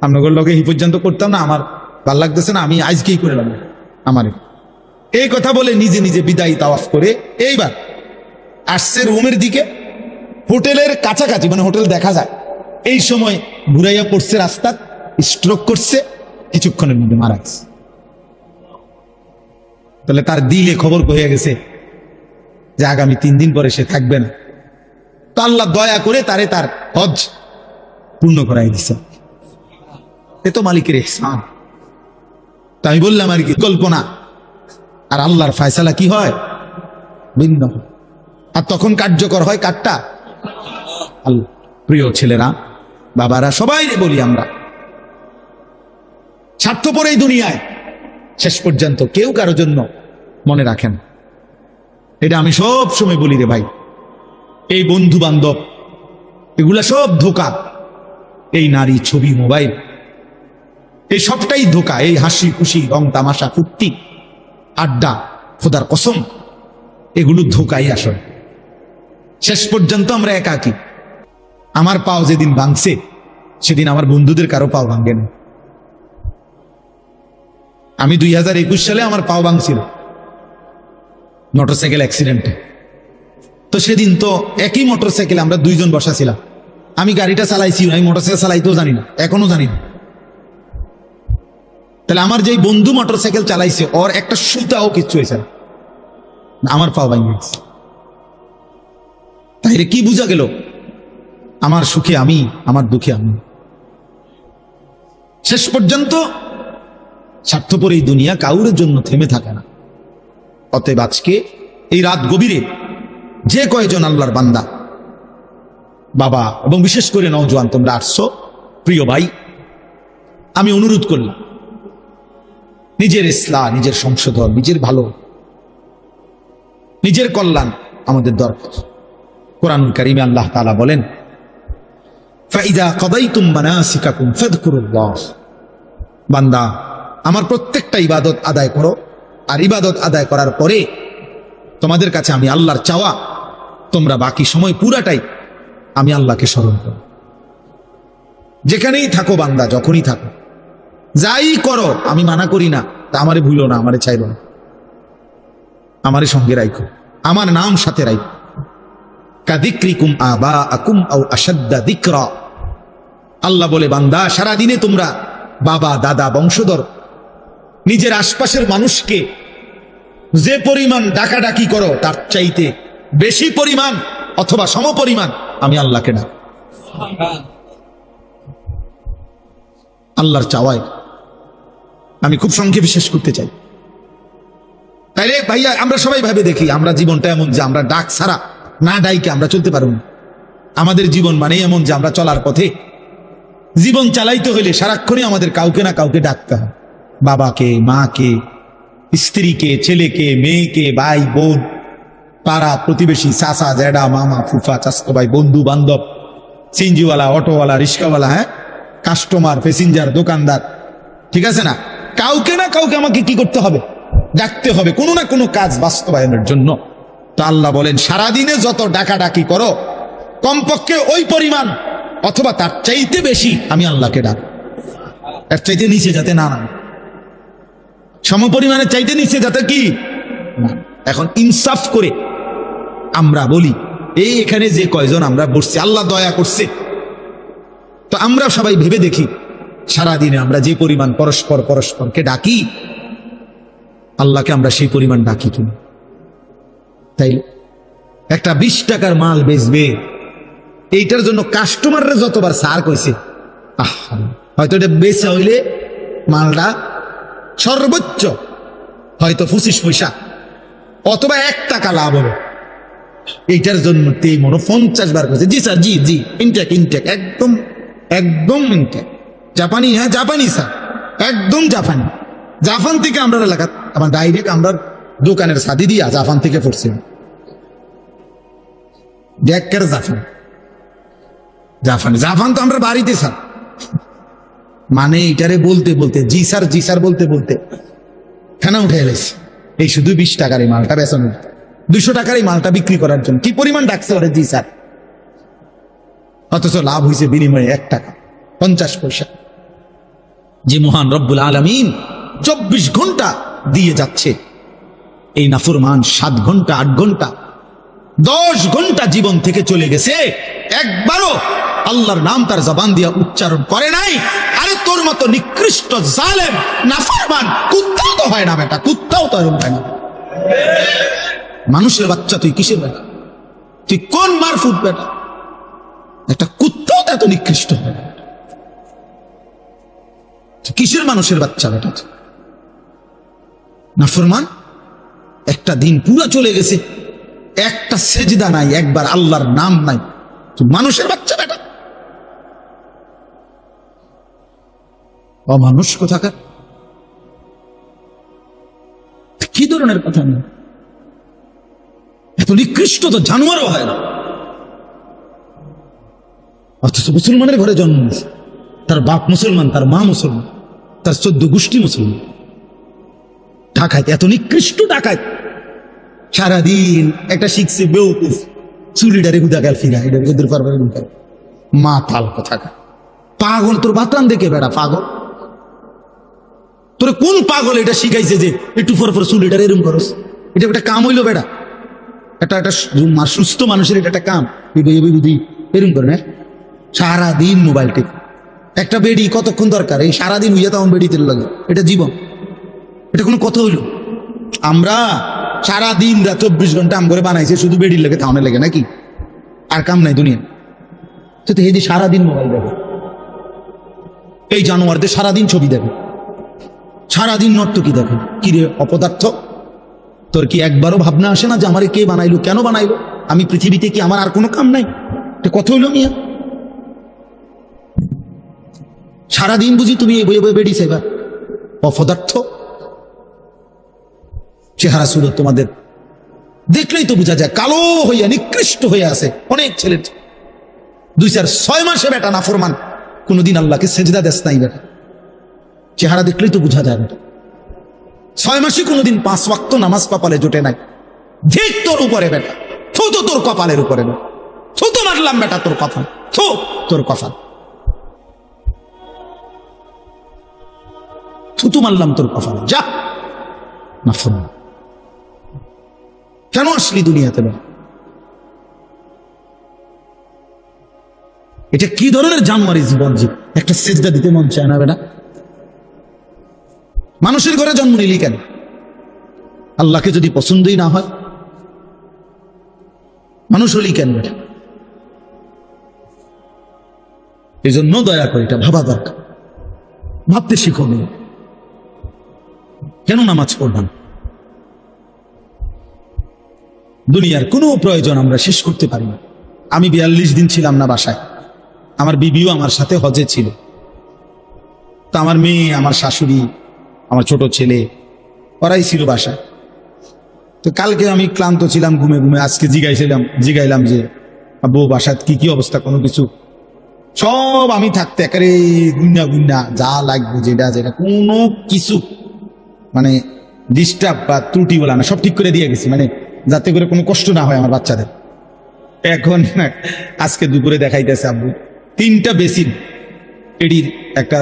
আপনাদের লগে এই পর্যন্ত করতাম না, আমার ভাল লাগতেছে না, আমি আজকেই করে নেব আমার। এই কথা বলে নিজে নিজে বিদায়ী তাওয়াফ করে এইবার আসছে রুমের দিকে, হোটেলের কাছাকাছি, মানে হোটেল দেখা যায়, এই সময় ঘুরাইয়া পড়ছে রাস্তা, স্ট্রোক করছে, কিছুক্ষণের মধ্যে মারা গেছে। তাহলে তার দিলে খবর হয়ে গেছে যে আগামী 3 দিন পরে সে থাকবে না। তো আল্লাহ দয়া করে তারে তার হজ পূর্ণ করাই দিছে। এ তো মালিকের ইহসান। তো আমি বললাম আর কি, কল্পনা আর আল্লাহর ফয়সালা কি হয় ভিন্ন। আর তখন কার্যকর হয় কারটা? আল্লাহ। প্রিয় ছেলেরা, বাবারা, সবাই বলি আমরা, স্বার্থপর এই দুনিয়ায় শেষ পর্যন্ত কেউ কারো জন্য মনে রাখেন। এটা আমি সব সময় বলি রে ভাই, এই বন্ধু বান্ধব এগুলা সব ধোঁকা। এই নারী, ছবি, মোবাইল, এই সবটাই ধোঁকা। এই হাসি খুশি, রং তামাশা, ফুর্তি, আড্ডা, খোদার কসম, এগুলো ধোঁকাই আসল। শেষ পর্যন্ত আমরা একাকী। আমার পাও যেদিন ভাঙছে সেদিন আমার বন্ধুদের কারো পাও ভাঙে না। আমি 2021 সালে আমার পাও ভাঙছিল মোটরসাইকেল অ্যাক্সিডেন্টে। তো সেদিন তো একই মোটরসাইকেল আমরা 2 জন বসা ছিলাম। আমি গাড়িটা চালাইছি, আমি মোটরসাইকেল চালাইতেও জানি না, এখনো জানি না। তাহলে আমার যেই বন্ধু মোটরসাইকেল চালাইছে ওর একটা সুতাও কিচ্ছু হয়েছে না, আমার পাও ভাঙে গেছে। তাইলে কি বোঝা গেল? আমার সুখে আমি, আমার দুঃখে আমি। শেষ পর্যন্ত স্বার্থপর এই দুনিয়া কাউরের জন্য থেমে থাকে না। অতএব আজকে এই রাত গভীরে যে কয়জন আল্লাহর বান্দা, বাবা এবং বিশেষ করে নওজোয়ান তোমরা আসছো, প্রিয় ভাই, আমি অনুরোধ করলাম নিজের ইসলাহ, নিজের সংশোধন, নিজের ভালো, নিজের কল্যাণ আমাদের দরকার। কোরআনুল কারীমে আল্লাহ তাআলা বলেন, ফাইদা কাদাইতুম মানাসিকাকুম ফাযকুরুল্লাহ। বান্দা, আমার প্রত্যেকটা ইবাদত আদায় করো, আর ইবাদত আদায় করার পরে তোমাদের কাছে আমি আল্লাহর চাওয়া, তোমরা বাকি সময় পুরাটাই আমি আল্লাহকে স্মরণ করো। যেখানেই থাকো বান্দা, যখনই থাকো, যাই করো, আমি মানা করি না, তা আমারে ভুলো না, আমারে চাইলো না, আমারে সঙ্গে রাখো, আমার নাম সাথে রাখো। কাযিক্রিকুম আবাআকুম আও আশাদ্দা যিকরা। আল্লাহ বলে, বান্দা, সারাদিনে তোমরা বাবা, দাদা, বংশধর, নিজের আশপাশের মানুষকে যে পরিমাণ ডাকাডাকি করো তার চাইতে বেশি পরিমাণ অথবা সমপরিমাণ আমি আল্লাহকে ডাক। আল্লাহর চাওয়ায় আমি খুব সংক্ষেপে শেষ করতে চাই। তাইলে ভাইয়া, আমরা সবাই ভাবে দেখি, আমরা জীবনটা এমন যে আমরা ডাক ছাড়া, না ডাইকে আমরা চলতে পারব না। আমাদের জীবন মানে এমন যে আমরা চলার পথে জীবন চালাইতে হইলে সারাক্ষণই আমাদের কাউকে না কাউকে ডাকতে হয়। বাবাকে, মাকে, স্ত্রীকে, ছেলেকে, মেয়েকে, ভাই, বোন, পাড়া প্রতিবেশী, চাচা, জ্যাডা, মামা, ফুফা, চাচতো ভাই, বন্ধু বান্ধব, সিনজিওয়ালা, অটোওয়ালা, রিক্সাওয়ালা, হ্যাঁ, কাস্টমার, প্যাসেঞ্জার, দোকানদার, ঠিক আছে না? কাউকে না কাউকে আমাকে কি করতে হবে? ডাকতে হবে, কোনো না কোনো কাজ বাস্তবায়নের জন্য। তো আল্লাহ বলেন, সারাদিনে যত ডাকাডাকি করো, কমপক্ষে ওই পরিমাণ অথবা তার চাইতে বেশি আমি আল্লাহকে ডাক। এর চাইতে নিচে যাতে না নামে, সমপরিমাণের চাইতে নিচে যাতে কি না। এখন ইনসাফ করে আমরা বলি, এই এখানে যে কয়জন আমরা বসছি, আল্লাহ দয়া করছে, তো আমরা সবাই ভেবে দেখি, সারাদিনে আমরা যে পরিমাণ পরস্পরকে ডাকি, আল্লাহকে আমরা সেই পরিমাণ ডাকি কিনা? তাই একটা 20 টাকার মাল বেচবে, এইটার জন্য কাস্টমাররা যতবার সার কইছে, হয়তো এটা বেচা হইলে মালটা সর্বোচ্চ হয়তো 25 পয়সা অথবা 1 টাকা লাভ হবে। এইটার জন্য তেই মনে 50 বার কইছে, জি স্যার, জি জি, ইনটেক, একদম একদম ইনটেক, জাপানি, হ্যাঁ জাপানি স্যার, একদম জাপানি। জাপান থেকে আমরা এলাকা, আমার ডাইরেক্ট আমরা দোকানের সাদি দিয়া জাপান থেকে পড়ছি, ডেকের জাপান তো আমরা বাড়িতে স্যার, মানে এটারে বলতে বলতে, জি স্যার বলতে বলতে খানা উঠে এলেছি। এই শুধু 20 টাকার এই মালটা বেচন, 200 টাকার এই মালটা বিক্রি করার জন্য কি পরিমাণ ডাকছে ওরে, জি স্যার, অথচ লাভ হয়েছে বিনিময়ে 1 টাকা 50 পয়সা। যে মহান রব্বুল আলামিন 24 ঘন্টা দিয়ে যাচ্ছে, এই নাফরমান 7 ঘন্টা, 8 ঘন্টা, 10 ঘন্টা জীবন থেকে চলে গেছে, একবারও আল্লাহর নাম তার জবান দিয়া উচ্চারণ করে নাই। আরে তোর মতো নিকৃষ্ট জালেম নাফরমান কুত্তাও তো হয় না বেটা, কুত্তাও তো হয় না। মানুষের বাচ্চা তুই কিসের বেটা? তুই কোন মারফুট বেটা? একটা কুত্তাও তো এত নিকৃষ্ট হয় না। কিসের মানুষের বাচ্চা বেটা? নাফরমান। একটা দিন পুরো চলে গেছে, একটা সেজদা নাই, একবার আল্লাহর নাম নাই, তুই মানুষের বাচ্চা বেটা? অমানুষ কোথাকার। কি ধরনের কথা নেই? এত নিকৃষ্ট তো জানোয়ারও হয় না। অথচ মুসলমানের ঘরে জন্ম নিয়েছে, তার বাপ মুসলমান, তার মা মুসলমান, তার 14 গোষ্ঠী মুসলমান। ডাকাত, এত নিকৃষ্ট ডাকাত। সারাদিন একটা শিখছে বেউকুফ, চুরিটারে গুদা গেল ফিরা, এটা ওদের পারবে মা তাল কোথাকার। পাগল তোর বাতান দেখে বেড়া, পাগল। তোর কোন পাগল এটা শিখাইছে যে একটু পর পর চুলিটার এরম করস? এটা একটা কাম হইলো বেড়া? একটা সুস্থ মানুষের এটা একটা কাম? বুদ্ধি এরম করে না? সারাদিন মোবাইল টিপ। একটা বেডি কতক্ষণ দরকার? এই সারাদিন হইয়া তখন বেডিতে লাগে, এটা জীবন? এটা কোনো কথা হইল? আমরা সারাদিন রাত 24 ঘন্টা আম করে বানাইছে শুধু বেডির লাগে, থাউনের লাগে নাকি? আর কাম নাই দুনিয়া। তো এই যে সারাদিন মোবাইল দেখে, এই জানোয়ারদের সারাদিন ছবি দেখে, সারাদিন নর্তকী দেখে। কি রে অপদার্থ, তোর কি একবারও ভাবনা আসে না যে আমারে কে বানাইলো, কেন বানাইলো? আমি পৃথিবীতে কি আমার আর কোনো কাম নাই? এটা কথা হইল মিয়া? সারাদিন বুঝি তুমি এই বই বেড়ি সেবা? অপদার্থ চেহারা ছিল তোমাদের, দেখলেই তো বোঝা যায় কালো হইয়া নিকৃষ্ট হয়ে আছে অনেক ছেলে। 2-4-6 মাসে বেটা নাফরমান, কোনদিন আল্লাহকে সেজদা দেশ নাই বেটা। চেহারা দেখলেই তো বোঝা যায় বেটা। 6 মাসে কোনদিন 5 ওয়াক্ত নামাজ কপালে জোটে নাই। ঠিক তোর উপরে বেটা, থু তো তোর কপালের উপরে বেটা, থু তো মারলাম বেটা তোর কপাল, থু তোর কপাল, থুতু মারলাম তোর কপালে, যা নাফরমান। কেন আসলি দুনিয়াতে? এটা কি ধরনের জানোয়ারি জীবন? একটা সেজদা দিতে মন চায় না বেটা? মানুষের ঘরে জন্ম নিলি কেন? আল্লাহকে যদি পছন্দই না হয় মানুষ হলি কেন বেটা? এই জন্য দয়া করে এটা ভাবা দরকার, ভাবতে শিখো। কেন নামাজ পড়লাম? দুনিয়ার কোনো প্রয়োজন আমরা শেষ করতে পারি না। আমি 42 দিন ছিলাম না বাসায়, আমার বিবিও আমার সাথে হজে ছিল। তা আমার মেয়ে, আমার শাশুড়ি, আমার ছোট ছেলে, ওরাই ছিল বাসায়। তো কালকে আমি ক্লান্ত ছিলাম ঘুমে ঘুমে, আজকে জিগাইলাম যে আব্বু বাসায় কি কি অবস্থা, কোনো কিছু? সব আমি থাকতে একেবারে গুন্না যা লাগবে, যেটা কোনো কিছু মানে ডিস্টার্ব বা ত্রুটি বলা না, সব ঠিক করে দিয়ে গেছি, মানে যাতে করে কোনো কষ্ট না হয় আমার বাচ্চাদের। এখন আজকে দুপুরে দেখাইতেছে আব্বু 3টা বেসিন, এডির একটা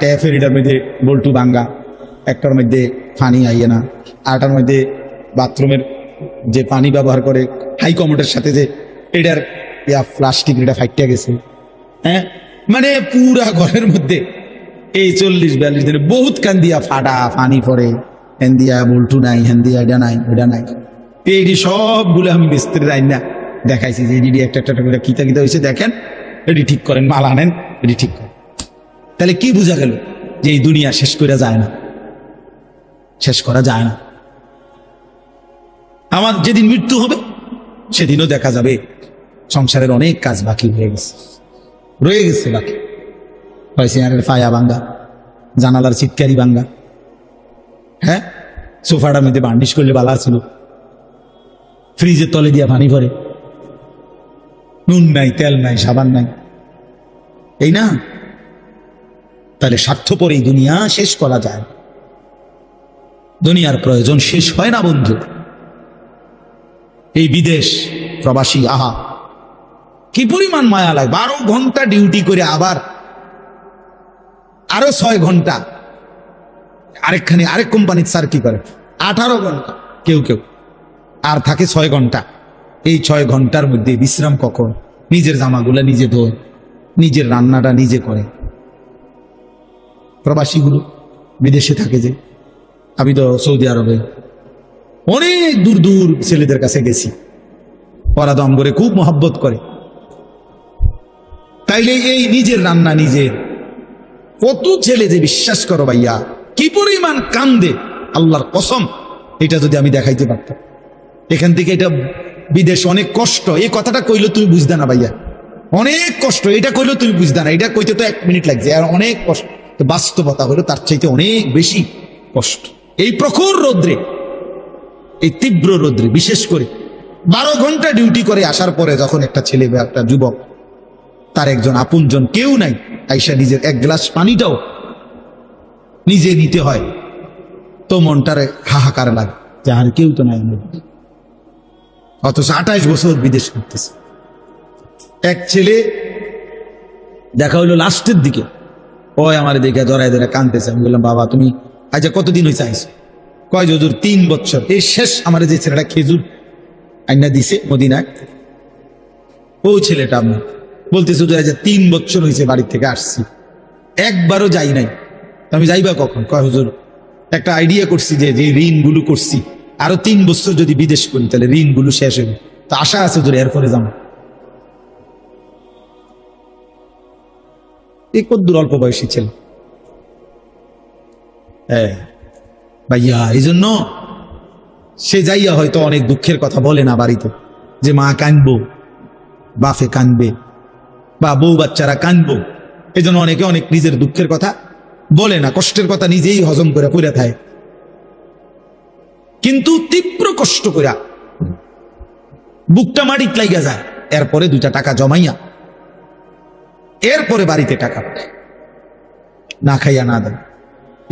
ট্যাপের এটার মধ্যে বল্টু ভাঙ্গা, একটার মধ্যে পানি আইয়ে না, আরটার মধ্যে বাথরুমের যে পানি ব্যবহার করে হাই কমোডের সাথে যে এটার প্লাস্টিক এটা ফাইটটা গেছে। হ্যাঁ, মানে পুরা ঘরের মধ্যে এই 40-42 দিনে বহুত কান দিয়া ফাটা পানি পড়ে, হ্যান দিয়া বল্টু নাই, হ্যান দিয়া এটা নাই, ওটা নাই। এইটি সবগুলো আমি বিস্তারিত যাই না দেখাইছি যে এটি একটা করে কিতা হয়েছে, দেখেন এটি ঠিক করেন, মাল আনেন, এটি ঠিক করেন। তাহলে কি বোঝা গেল? যে এই দুনিয়া শেষ করা যায় না, শেষ করা যায় না। আমার যেদিন মৃত্যু হবে সেদিনও দেখা যাবে সংসারের অনেক কাজ বাকি রয়ে গেছে বাকি। চেয়ারের ফায়া ভাঙ্গা, জানালার চিৎকারি ভাঙ্গা, হ্যাঁ, সোফাটার মধ্যে বান্ডিশ করলে বালা ছিল, ফ্রিজের তলে দিয়া পানি ভরে, নুন নাই, তেল নাই, সাবান নাই, এই না? তাহলে স্বার্থপর এই দুনিয়া শেষ করা যায়। দুনিয়ার প্রয়োজন শেষ হয় না বন্ধু। এই বিদেশ প্রবাসী, আহা কি পরিমাণ মায়া লাগে। 12 ঘন্টা ডিউটি করে আবার আরো 6 ঘন্টা আরেক কোম্পানির স্যার কি করে 18 ঘন্টা, কেউ আর থাকে 6 ঘন্টা। এই 6 ঘন্টার মধ্যে বিশ্রাম কখন? নিজের জামাগুলা নিজে ধোয়, নিজের রান্নাটা নিজে করে। প্রবাসীগুলো বিদেশে থাকে, যে আমি তো সৌদি আরবে অনেক দূর দূর ছেলেদের কাছে গেছি, ওরা দম করে খুব মহব্বত করে। তাইলে এই নিজের রান্না নিজের, কত ছেলে যে বিশ্বাস করো ভাইয়া কি পরিমাণ কান্দে, আল্লাহর কসম, এটা যদি আমি দেখাইতে পারতাম। এখান থেকে এটা বিদেশ অনেক কষ্ট, এই কথাটা কইলে তুমি বুঝতে না ভাইয়া, অনেক কষ্ট, এটা কইলে তুমি বুঝতে না, এটা কইতে তো 1 মিনিট লাগছে, আর অনেক কষ্ট। তো বাস্তবতা হলো তার চাইতে অনেক বেশি কষ্ট। এই প্রখর রৌদ্রে, এই তীব্র রৌদ্রে, বিশেষ করে 12 ঘন্টা ডিউটি করে আসার পরে যখন একটা ছেলে বা একটা যুবক, তার একজন আপনজন কেউ নাই, আইসা নিজের 1 গ্লাস পানিটাও নিজে নিতে হয়, তো মনটারে হাহাকার লাগে যে আর কেউ তো নাই। অথচ 28 বছর বিদেশ করতেছে। এক ছেলে দেখা হইলো লাস্টের দিকে, ওই আমার দেখে জড়াই ধরে কাঁদতেছে। আমি বললাম, বাবা তুমি আচ্ছা কতদিন হয়েছে আইসো? কয় হুজুর 3 বছর। এই শেষ আমার যে ছেলেটা খেজুর আইনা দিছে মদিনায়, ও ছেলেটা আমি বলতেছে হুজুর আচ্ছা 3 বছর হয়েছে বাড়ি থেকে আসছি, একবারও যাই নাই। আমি যাইবা কখন? কয় হুজুর একটা আইডিয়া করছি যে ঋণগুলো করছি, আরো 3 বছর যদি বিদেশ করি তাহলে ঋণগুলো শেষ হবে, তো আশা আছে হুজুর এরপরে যাবো। এই কদ্দুর অল্প বয়সী ছেলে। হ্যাঁ ভাইয়া, এই জন্য সে যাইয়া হয়তো অনেক দুঃখের কথা বলে না বাড়িতে, যে মা কানবো, বাফে কানবে, বা বউ বাচ্চারা কানবো। এই জন্য অনেকে অনেক নিজের দুঃখের কথা বলে না, কষ্টের কথা নিজেই হজম করে পড়ে থাকে। কিন্তু তীব্র কষ্ট করে বুকটা মাটিত লাইগা যায়, এরপরে 2টা টাকা জমাইয়া এরপরে বাড়িতে টাকা পাঠায়, না খাইয়া না দেয়।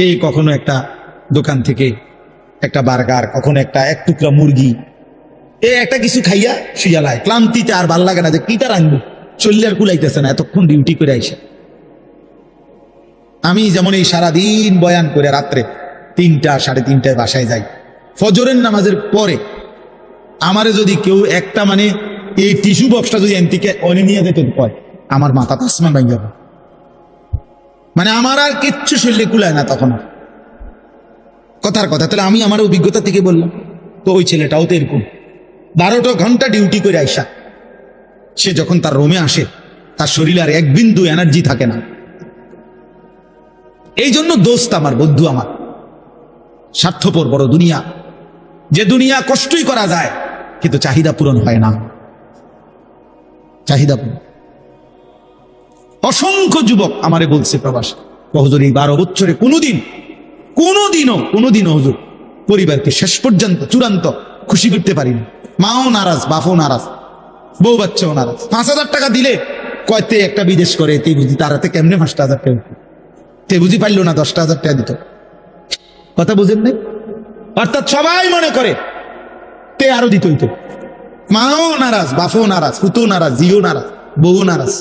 এই কখনো একটা দোকান থেকে একটা বার্গার, কখনো একটা 1 টুকরা মুরগি, এই একটা কিছু খাইয়া শুইয়া লায়, ক্লান্তিতে আর ভাল লাগে না যে কিটা রাখবো, চললে আর কুলাইতেছে না, এতক্ষণ ডিউটি করে আইসা। আমি যেমন এই সারাদিন বয়ান করে রাত্রে 3টা 3:30টায় বাসায় যাই, ফজরের নামাজের পরে আমারে যদি কেউ একটা মানে এই টিস্যু বক্সটা যদি এনতিকে অনে নিয়ে যেতে কয়, আমার মাথা তাসমান ভাঙ যাবে, মানে আমার আর কিচ্ছু শরীরে কুলায় না তখন। কথার কথা, তাহলে আমি আমার অভিজ্ঞতা থেকে বললাম। তো ওই ছেলেটাও তো এরকম 12টা ঘন্টা ডিউটি করে আইসা সে যখন তার রুমে আসে, তার শরীরে আর 1 বিন্দু এনার্জি থাকে না। এই জন্য দোস্ত আমার, বন্ধু আমার, স্বার্থপর বড় দুনিয়া, যে দুনিয়া কষ্টই করা যায় কিন্তু চাহিদা পূরণ হয় না, চাহিদা পূরণ। অসংখ্য যুবক আমারে বলছে প্রবাস, হুজুর এই 12 বছরে কোনোদিনও হুজুর পরিবারকে শেষ পর্যন্ত চূড়ান্ত খুশি করতে পারিনি। মাও নারাজ, বাপও নারাজ, বউ বাচ্চাও নারাজ। 5,000 টাকা দিলে কয়তে একটা বিদেশ করে, তে বুঝি তার হাতে কেমনে 5,000 টাকা, তে বুঝি পারলো না 10,000 টাকা দিত। কথা বুঝেন নাই? অর্থাৎ সবাই মনে করে তে আরো দিত হইতো। মাও নারাজ, বাপও নারাজ, পুতও নারাজ, জিও নারাজ, বউ নারাজ।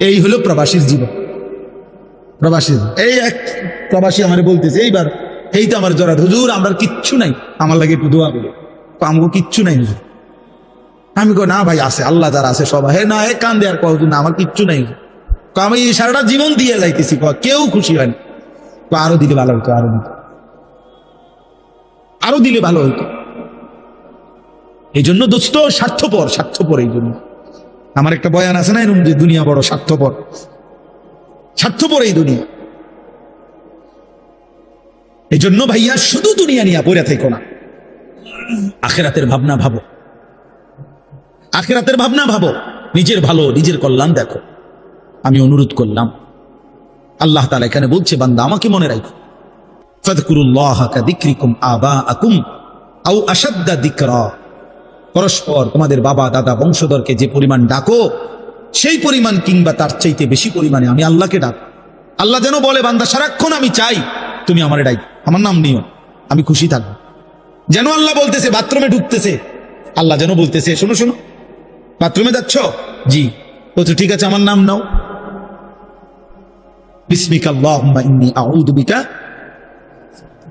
এই হলো প্রবাসীর জীবন। প্রবাসী, এই এক প্রবাসী আমার বলতেছে এইবার, এই তো আমার জড়া, হুজুর আমার কিচ্ছু নাই, আমার লাগে একটু দোয়া করে। আমাকে কিচ্ছু নাই হুজুর। আমি কই না ভাই আছে, আল্লাহ যারা আছে সবাই। হে না, হে কান্দে আর কয় না আমার কিচ্ছু নাই। আমি এই সারাটা জীবন দিয়ে যাইতেছি, কেউ খুশি হয় না। আরো দিলে ভালো হইতো, আরো দিলে ভালো হইতো। এই জন্য দোস্ত স্বার্থপর। এই জন্য আমার একটা বয়ান আছে না এরকম, যে দুনিয়া বড় স্বার্থপর এই দুনিয়া। এই জন্য ভাইয়া শুধু দুনিয়া নিয়ে পড়ে থেকো না, আখিরাতের ভাবনা ভাবো, নিজের ভালো, নিজের কল্যাণ দেখো। আমি অনুরোধ করলাম, আল্লাহ তাআলা এখানে বলছে, বান্দা আমাকে মনে রাখো, ফাযকুরুল্লাহা কাযিকরিকুম আবাআকুম আও আশাদ্দা যিকরা। পরস্পর তোমাদের বাবা দাদা বংশধরকে যে পরিমাণ ডাকো, সেই পরিমাণ কিংবা তার চাইতে বেশি পরিমাণে আমি আল্লাহকে ডাক। আল্লাহ যেন বলে, বান্দা সারাক্ষণ আমি চাই তুমি আমারে ডাক, আমার নাম নিও, আমি খুশি থাকবো। যেন আল্লাহ বলতেছে, বাথরুমে ঢুকতেছে, আল্লাহ যেন বলতেছে, শোনো বাথরুমে যাচ্ছ, জি, বলছো ঠিক আছে আমার নাম নাও, বিসমিকা আল্লাহুম্মা ইন্নী আউযু বিকা,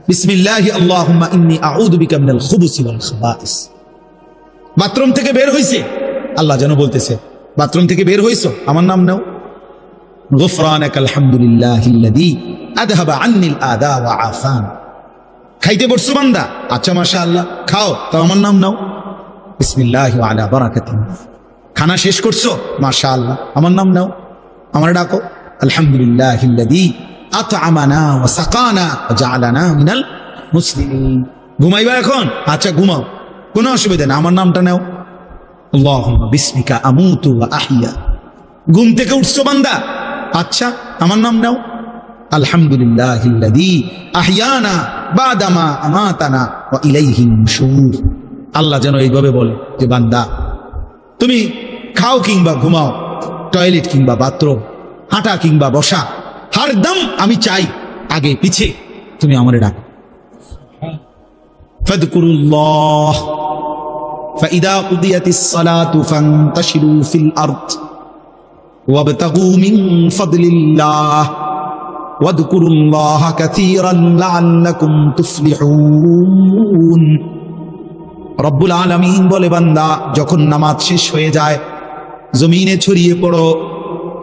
বিসমিল্লাহি আল্লাহুম্মা ইন্নী আউযু বিকা মিনাল খুবুসি ওয়াল খাবাইস। বাথরুম থেকে বের হইছে, আল্লাহ যেন বলতেছে বাথরুম থেকে বের হইছো আমার নাম নাও, গুফরানাকাল হামদুলিল্লাহিল্লাযী আযহাবা আন্নিল আদা ওয়া আফান। খাইতে বসছো বান্দা, আচ্ছা মাশাআল্লাহ খাও, তো আমার নাম নাও, বিসমিল্লাহি ওয়া আলা বারাকাতিহি। খানা শেষ করছো, মাশাআল্লাহ আমার নাম নাও, আমার ডাকো, আলহামদুলিল্লাহিল্লাযী আত'আমানা ওয়া সাকানা ওয়া জা'আলানা মিনাল মুসলিমিন। ঘুমাইবা এখন, আচ্ছা ঘুমাও, কোনো অসুবিধা না, আমার নামটা নাও, আল্লাহুম্মা বিসমিকা আমুতু ওয়া আহইয়া। ঘুম থেকে উঠছো বান্দা, আচ্ছা আমার নাম নাও, আলহামদুলিল্লাহিল্লাযী আহইয়ানা বাদামা আমাতানা ওয়া ইলাইহিন নুশুর। আল্লাহ যেন এইভাবে বলে যে বান্দা তুমি খাও কিংবা ঘুমাও, টয়লেট কিংবা বাথরুম, হাঁটা কিংবা বসা, হরদম আমি চাই আগে পিছে তুমি আমারে ডাকো। ফাযকুরুল্লাহ ফাইদা কুদিয়াতিস সালাতু ফান্তাশিরু ফিল আরদ ওয়াবতাগু মিন ফাদলিল্লাহ ওয়াযকুরুল্লাহা কাসীরান লাআল্লাকুম তুফলিহুন। রব্বুল আলামিন বলে বান্দা যখন নামাজ শেষ হয়ে যায় জমিনে ছড়িয়ে পড়ো,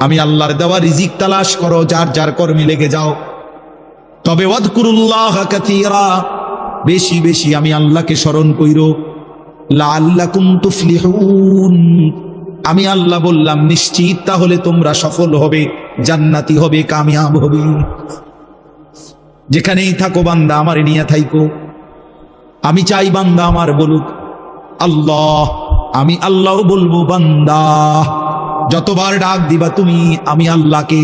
আমি আল্লাহর দেওয়া রিজিক তালাশ করো, যার যার কর্মে লেগে যাও, তবে ওয়াযকুরুল্লাহা কাসীরা, বেশি বেশি আমি আল্লাহকে স্মরণ কইরো, লাআল্লাকুম তুফলিহুন, আমি আল্লাহ বললাম নিশ্চিত তাহলে তোমরা সফল হবে, জান্নাতি হবে, কামিয়াব হবে। যেখানেই থাকো বান্দা আমারে নিয়ে থাইকো, আমি চাই বান্দা আমার বলুক আল্লাহ, আমি আল্লাহ বলবো বান্দা। যতবার ডাক দিবা তুমি আমি আল্লাহকে,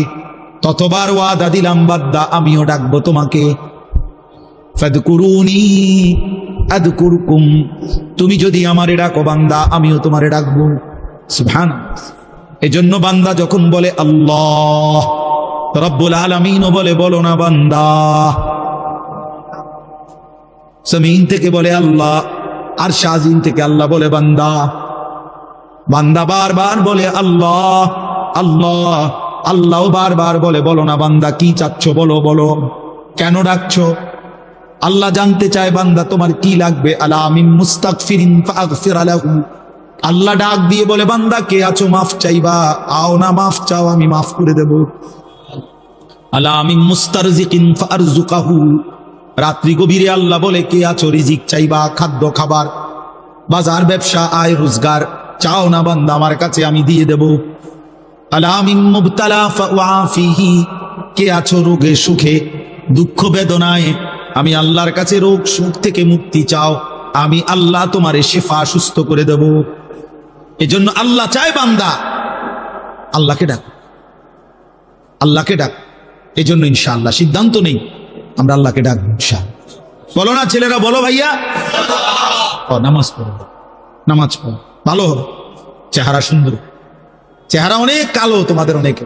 ততবার ওয়াদা দিলাম বান্দা আমিও ডাকবো তোমাকে। ফাদকুরুনি আযকুরকুম, তুমি যদি আমারে ডাকো বান্দা আমিও তোমারে ডাকবো। সুবহানাল্লাহ। এজন্য বান্দা যখন বলে আল্লাহ, রব্বুল আলামিনও বলে বলো না বান্দা। জমিন থেকে বলে আল্লাহ, আর শাজিন থেকে আল্লাহ বলে বান্দা। বান্দা বারবার বলে আল্লাহ আল্লাহ, আল্লাহ বারবার বলে বলো না বান্দা কি চাচ্ছ বলো, বলো কেন ডাকছো। আল্লাহ জানতে চায় বান্দা তোমার কি লাগবে। আলা মিন মুস্তাগফিরিন ফাগফির লাহু, আল্লাহ ডাক দিয়ে বলে বান্দা কে আছো মাফ চাইবা, আও না মাফ চাও আমি মাফ করে দেব। আলা মিন মুস্তারজিকিন ফারজুকাহু, রাত্রি গভীরে আল্লাহ বলে কে আছো রিজিক চাইবা, খাদ্য খাবার বাজার ব্যবসা আয় রোজগার চাও না বান্দা আমার কাছে আমি দিয়ে দেব। আলা মিন মুবতালা ফাআফিহি, কে আছো রোগে সুখে দুঃখ বেদনায়, আমি আল্লাহর কাছে রোগ সুখ থেকে মুক্তি চাও, আমি আল্লাহ তোমারে শিফা সুস্থ করে দেব। এজন্য আল্লাহ চায় বান্দা আল্লাহকে ডাক, আল্লাহকে ডাক। এজন্য ইনশাআল্লাহ সিদ্ধান্ত নেই আমরা আল্লাহকে ডাকবো ইনশাআল্লাহ। বলো না ছেলেরা, বলো ভাইয়া, নামাজ পড়ো, নামাজ পড়ো, ভালো হবে, চেহারা সুন্দর, চেহারা অনেক কালো তোমাদের অনেকে,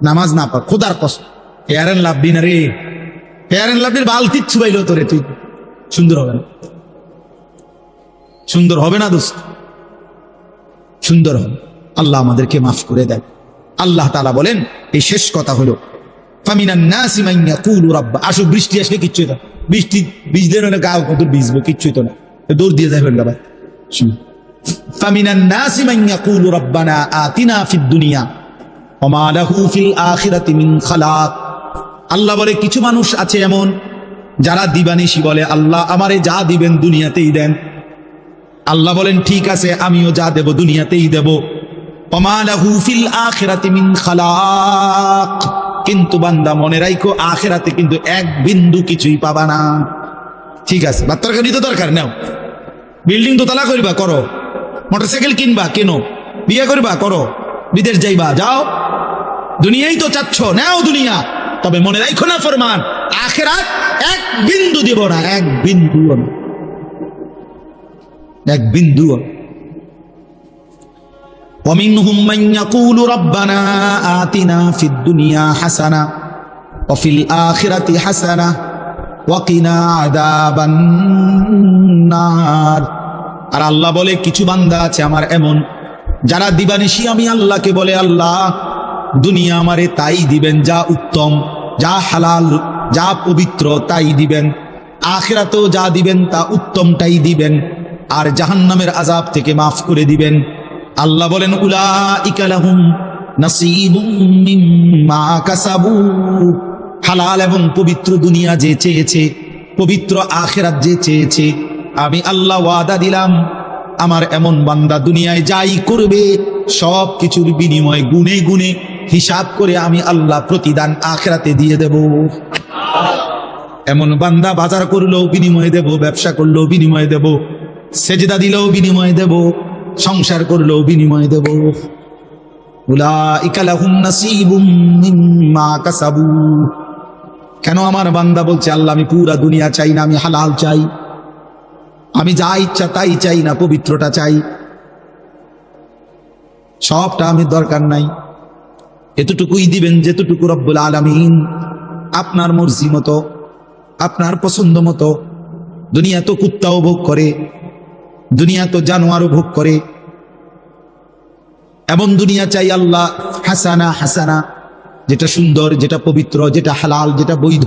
নামাজ না পড় খোদার কসম ফেয়ার এন্ড লাভলি না রে, ফেয়ার এন্ড লাভলির বালতি ছুবাইল তোরে, তুই সুন্দর হবে না, সুন্দর হবে না দোস্ত, সুন্দর হবে। আল্লাহ আমাদেরকে মাফ করে দেয়। আল্লাহ তাআলা বলেন এই শেষ কথা হলো ফামিনান নাসি মান ইয়াকুলু রাব্বা, আসো বৃষ্টি আসলে কিচ্ছুই না, বৃষ্টি ভিজলে না গাও কত ভিজবো, কিচ্ছুই তো না, দৌড় দিয়ে যাবেন না ভাই। ফামিনান নাসি মান ইয়াকুলু রাব্বানা আতিনা ফিদ দুনিয়া ওয়া মা লাহু ফিল আখিরাতি মিন খালাক। আল্লাহ বলে কিছু মানুষ আছে এমন যারা দিবানিশি বলে আল্লাহ আমারে যা দিবেন দুনিয়াতেই দেন। আল্লাহ বলেন ঠিক আছে আমিও যা দেব দুনিয়াতেই দেব। ওয়া মা লাহু ফিল আখিরাতি মিন খালাক, কিন্তু বান্দা মনে রাখো আখিরাতে কিন্তু এক বিন্দু কিছুই পাবা না। ঠিক আছে, বাত্তারখানি তো দরকার নাও, বিল্ডিং দোতলা করবা করো, মোটরসাইকেল কিনবা কেন, বিয়ে করবা করো, বিদেশ যাইবা যাও, দুনিয়াই তো চাচ্ছ নাও দুনিয়া, তবে মনে রাখো না ফরমান আখিরাত এক বিন্দু দিব না, এক বিন্দু, এক বিন্দু। ومنهم من يقول ربنا آتنا في الدنيا حسنة وفي الآخرة حسنة وقنا عذاب النار। আর আল্লাহ বলে কিছু বান্দা আছে আমার এমন যারা দিবানিশি আমি আল্লাহকে বলে আল্লাহ দুনিয়া আমারে তাই দিবেন যা উত্তম, যা হালাল, যা পবিত্র তাই দিবেন, আখিরাতেও যা দিবেন তা উত্তমটাই দিবেন, আর জাহান্নামের আযাব থেকে মাফ করে দিবেন। আল্লাহ বলেন উলাইকা লাহুম নাসীবুম মিম্মা কাসাবু। হালাল এবং পবিত্র দুনিয়া যে চেয়েছে, পবিত্র আখিরাত যে চেয়েছে, আমি আল্লাহ ওয়াদা দিলাম আমার এমন বান্দা দুনিয়ায় যাই করবে সব কিছুর বিনিময় গুনে গুনে হিসাব করে আমি আল্লাহ প্রতিদান আখিরাতে দিয়ে দেব। এমন বান্দা বাজার করলেও বিনিময় দেব, ব্যবসা করলেও বিনিময় দেব, সেজদা দিলেও বিনিময় দেব, সংসার করলেও বিনিময় দেব। উলাইকা লাহুম নাসীবুম মিম্মা কাসাবু। কেন আমার বান্দা বলছে আল্লাহ আমি পুরা দুনিয়া চাই না, আমি হালাল চাই, আমি যা ইচ্ছা তাই চাই না, পবিত্রটা চাই, সবটা আমি দরকার নাই, এতটুকুই দিবেন যেতটুকু রব্বুল আলামিন আপনার মর্জি মতো, আপনার পছন্দ মতো। দুনিয়া তো কুত্তাও ভোগ করে, দুনিয়া তো জানোয়ারও ভোগ করে, এমন দুনিয়া চাই আল্লাহ হাসানা হাসানা, যেটা সুন্দর, যেটা পবিত্র, যেটা হালাল, যেটা বৈধ।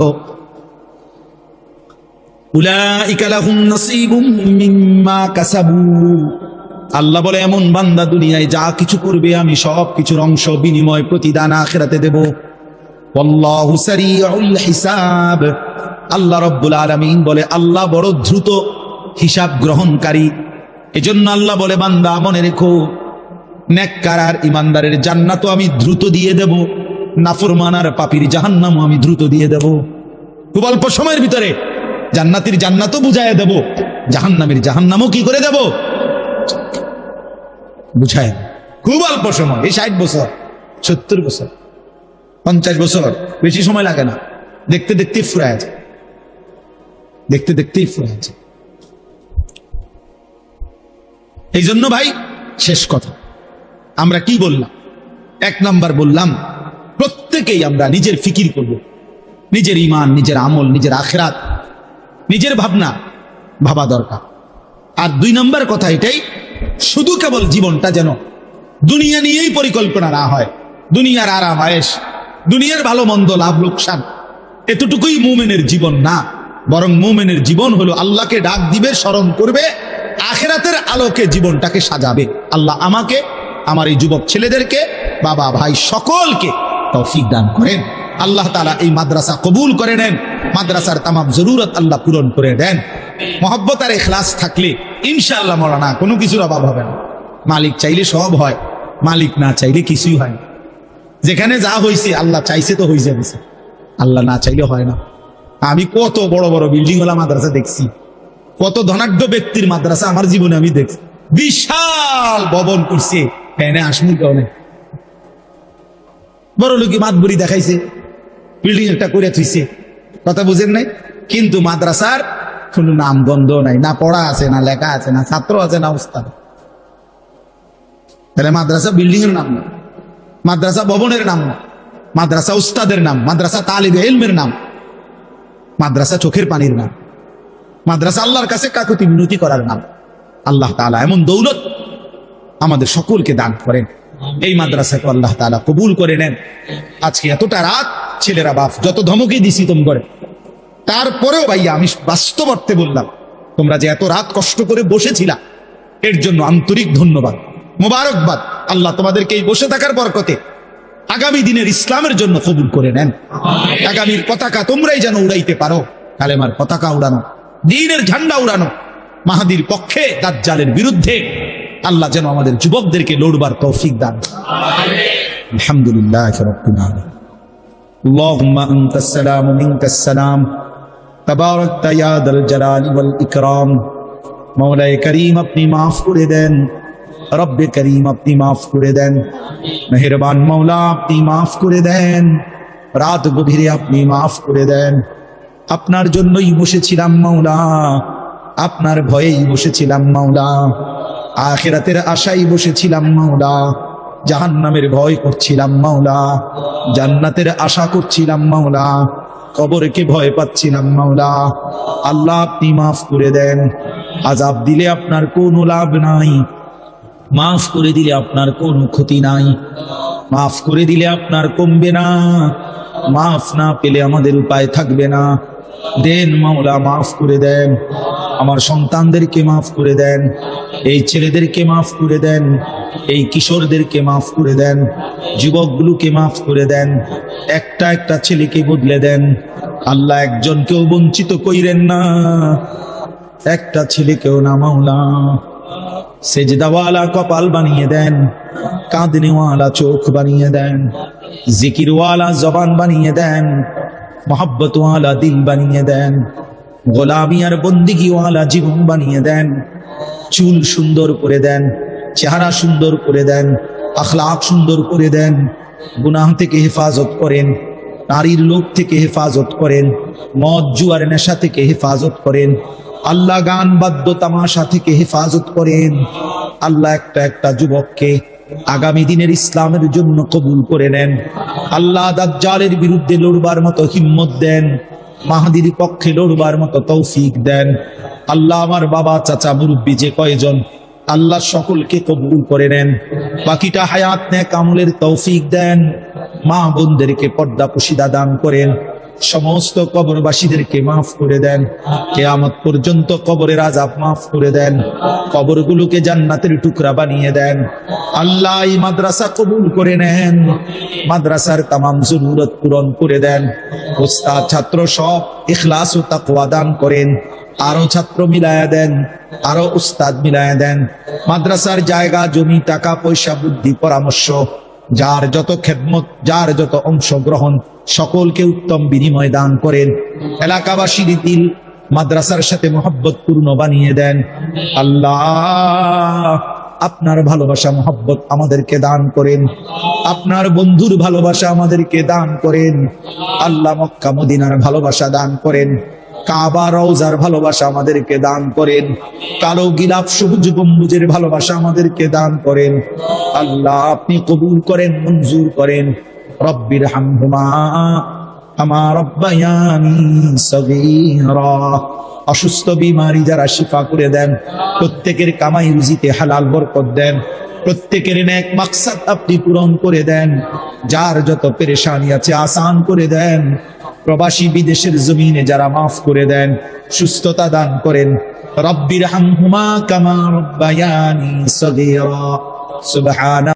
উলাইকা লাহুম নাসীবুম মিম্মা কাসাবু। আল্লাহ বলে এমন বান্দা দুনিয়ায় যা কিছু করবে আমি সব কিছুর অংশ বিনিময় প্রতিদান আখিরাতে দেব। ওয়াল্লাহু সারিউল হিসাব। আল্লাহ রব্বুল আলামিন বলে আল্লাহ বড় দ্রুত হিসাব গ্রহণকারী। এজন্য আল্লাহ বলে বান্দা মনে রেখো, নেককার আর ইমানদারের জান্নাতও আমি দ্রুত দিয়ে দেব, নাফরমান আর পাপীর জাহান্নামও আমি দ্রুত দিয়ে দেব। খুব অল্প সময়ের ভিতরে জান্নাতীর জান্নাতও বুঝায় দেব, জাহান্নামের জাহান্নামও কি করে দেব, বুঝায়। খুব অল্প সময়, এই 60 বছর 70 বছর 50 বছর, বেশি সময় লাগে না, দেখতে দেখতেই ফুরায় যায়, দেখতে দেখতেই ফুরায় যায়। এই জন্য ভাই শেষ কথা আমরা কি বললাম? 1 নাম্বার বললাম প্রত্যেকেই আমরা নিজের ফিকির করব, নিজের ঈমান, নিজের আমল, নিজের আখিরাত, নিজের ভাবনা ভাবা দরকার। আর 2 নাম্বার কথা এটাই, শুধু কেবল জীবনটা যেন দুনিয়া নিয়েই পরিকল্পনা না হয়, দুনিয়ার আরাম আয়েশ, দুনিয়ার ভালো মন্দ, লাভ লোকসান, এতটুকুই মুমিনের জীবন না, বরং মুমিনের জীবন হলো আল্লাহকে ডাক দিবে, স্মরণ করবে, আখিরাতের আলোকে জীবনটাকে সাজাবে। আল্লাহ আমাকে, আমার এই যুবক ছেলেদেরকে, বাবা ভাই সকলকে তৌফিক দান করেন। আল্লাহ তাআলা এই মাদ্রাসা কবুল করে নেন, মাদ্রাসার তামাম জরুরত আল্লাহ পূরণ করে দেন। মহব্বত আর ইখলাস থাকলে ইনশাআল্লাহ মৌলানা কোনো কিছুর অভাব হবে না। মালিক চাইলে সব হয়, মালিক না চাইলে কিছুই হয় না। যেখানে যা হয়েছে আল্লাহ চাইছে তো হয়ে যাবে, আল্লাহ না চাইলে হয় না। আমি কত বড় বড় বিল্ডিং ওয়ালা মাদ্রাসা দেখছি, কত ধনাঢ্য ব্যক্তির মাদ্রাসা আমার জীবনে আমি দেখছি, বিশাল ভবন করছে, ফ্যানে আসমুল কারণে বড় লোকি মাতবুরি দেখাইছে, বিল্ডিং একটা করে থুইছে, কথা বুঝেন নাই। কিন্তু মাদ্রাসার কোন নাম গন্ধ নাই, না পড়া আছে, না লেখা আছে, না ছাত্র আছে, না উস্তাদ। তাহলে মাদ্রাসা বিল্ডিং এর নাম না, মাদ্রাসা ভবনের নাম না, মাদ্রাসা উস্তাদের নাম, মাদ্রাসা তালিবে ইলমের নাম, মাদ্রাসা চোখের পানির নাম, মাদ্রাসা আল্লাহর কাছে কাকুতি মিনতি করার নাম। আল্লাহ তাআলা এমন দৌলত আমাদের সকলকে দান করেন, এই মাদ্রাসাকে আল্লাহ তাআলা কবুল করে নেন। আজকে এতটা রাত ছেলেরা বাপ যত ধমকি দিছি তোম করে, তারপরেও ভাইয়া আমি বাস্তব অর্থে বললাম, তোমরা যে এত রাত কষ্ট করে বসেছিলা এর জন্য আন্তরিক ধন্যবাদ, মোবারকবাদ। আল্লাহ তোমাদেরকে এই বসে থাকার বরকতে আগামী দিনের ইসলামের জন্য কবুল করে নেন। আগামীর পতাকা তোমরাই যেন উড়াইতে পারো, কালেমার পতাকা উড়ানো, দ্বীনের ঝান্ডা উড়ানো, মাহাদির পক্ষে দাজ্জালের বিরুদ্ধে আল্লাহ যেন আমাদের যুবকদেরকে লড়বার তৌফিক দান। আলহামদুলিল্লাহ রাব্বিল আলামিন। আল্লাহুম্মা আনতাস সালামু মিনকাস সালাম, তাবারাকতা ইয়া দাল জালালি ওয়াল ইকরাম। মাওলায়ে করিম আপনি মাফ করে দেন, রব্বে করিম আপনি মাফ করে দেন, মেহেরবান মাওলা আপনি মাফ করে দেন, রাত গভীরে আপনি মাফ করে দেন। আপনার জন্যই বসেছিলাম মাওলা, আপনার ভয়েই বসেছিলাম মাওলা, আখিরাতের আশায় বসেছিলাম মাওলা, জাহান্নামের ভয় করছিলাম মাওলা, জান্নাতের আশা করছিলাম মাওলা, কবরকে ভয় পাচ্ছিলাম মাওলা। আল্লাহ আপনি মাফ করে দেন। আযাব দিলে আপনার কোনো লাভ নাই, মাফ করে দিলে আপনার কোনো ক্ষতি নাই, মাফ করে দিলে আপনার কমবে না, মাফ না পেলে আমাদের উপায় থাকবে না। দেন মাওলা, মাফ করে দেন। আমার সন্তানদেরকে মাফ করে দেন, এই ছেলেদেরকে মাফ করে দেন, এই কিশোরদেরকে মাফ করে দেন, যুবকগুলোকে মাফ করে দেন, একটা একটা ছেলেকে বদলে দেন। আল্লাহ একজনকেও বঞ্চিত কইরেন না, একটা ছেলেকেও না মাওলা। সেজদাওয়ালা কপাল বানিয়ে দেন, কাঁদনেওয়ালা চোখ বানিয়ে দেন, জিকিরওয়ালা জবান বানিয়ে দেন, মোহাব্বতওয়ালা দিল বানিয়ে দেন, গোলামি আর বন্দিগিওয়ালা জীবন বানিয়ে দেন। চুল সুন্দর করে দেন, চেহারা সুন্দর করে দেন, আখলাক সুন্দর করে দেন। গুনাহ থেকে হেফাজত করেন, নারীর লোভ থেকে হেফাজত করেন, মদ জুয়ার নেশা থেকে হেফাজত করেন, আল্লাহ গান বাদ্য তামাশা থেকে হেফাজত করেন। আল্লাহ একটা একটা যুবককে আগামী দিনের ইসলামের জন্য কবুল করে নেন। আল্লাহ দাজ্জালের বিরুদ্ধে লড়বার মতো হিম্মত দেন, মাহদির পক্ষে লড়বার মতো তৌফিক দেন। আল্লাহ আমার বাবা চাচা মুরব্বী যে কয়জন, আল্লাহ সকলকে কবুল করে নেন। বাকিটা হায়াত নেক আমলের তৌফিক দেন। মা বোনদেরকে পর্দা পুশিদা দান করেন। সমস্ত কবরবাসীদেরকে মাফ করে দেন। কিয়ামত পর্যন্ত কবরের আযাব মাফ করে দেন। কবরগুলোকে জান্নাতের টুকরা বানিয়ে দেন। আল্লাহ এই মাদ্রাসা কবুল করে নেন, মাদ্রাসার তামাম জরুরত পূরণ করে দেন। ওস্তাদ ছাত্র সব ইখলাস ও তাকওয়া দান করেন। আরো ছাত্র মিলায়া দেন, আরো উস্তাদ মিলায়া দেন। মাদ্রাসার জায়গা জমি টাকা পয়সা বুদ্ধি পরামর্শ, যার যত খেদমত, যার যত অংশগ্রহণ, সকলকে উত্তম বিনিময় দান করেন। এলাকাবাসীর দিল মাদ্রাসার সাথে মহব্বত পূর্ণ বানিয়ে দেন। আল্লাহ আপনার ভালোবাসা মহব্বত আমাদেরকে দান করেন, আপনার বন্ধুর ভালোবাসা আমাদেরকে দান করেন। আল্লাহ মক্কা মদিনার ভালোবাসা দান করেন, কাবা রওজার ভালোবাসা আমাদেরকে দান করেন, কালো গিলাফ সবুজ গম্বুজের ভালোবাসা আমাদেরকে দান করেন। আল্লাহ আপনি কবুল করেন, মঞ্জুর করেন। রব্বির হামহুমা কামা রাব্বায়ানি সগীরা। অসুস্থ বিমারি যারা শিফা করে দেন, প্রত্যেকের কামাই রুজিতে হালাল বরকত দেন, প্রত্যেকের নেক মাকসাদ আপনি পূরণ করে দেন। যার যত পেরেশানি আছে আসান করে দেন। প্রবাসী বিদেশের জমিনে যারা মাফ করে দেন, সুস্থতা দান করেন। রব্বির হামহুমা কামা রাব্বায়ানি সগীরা। সুবহান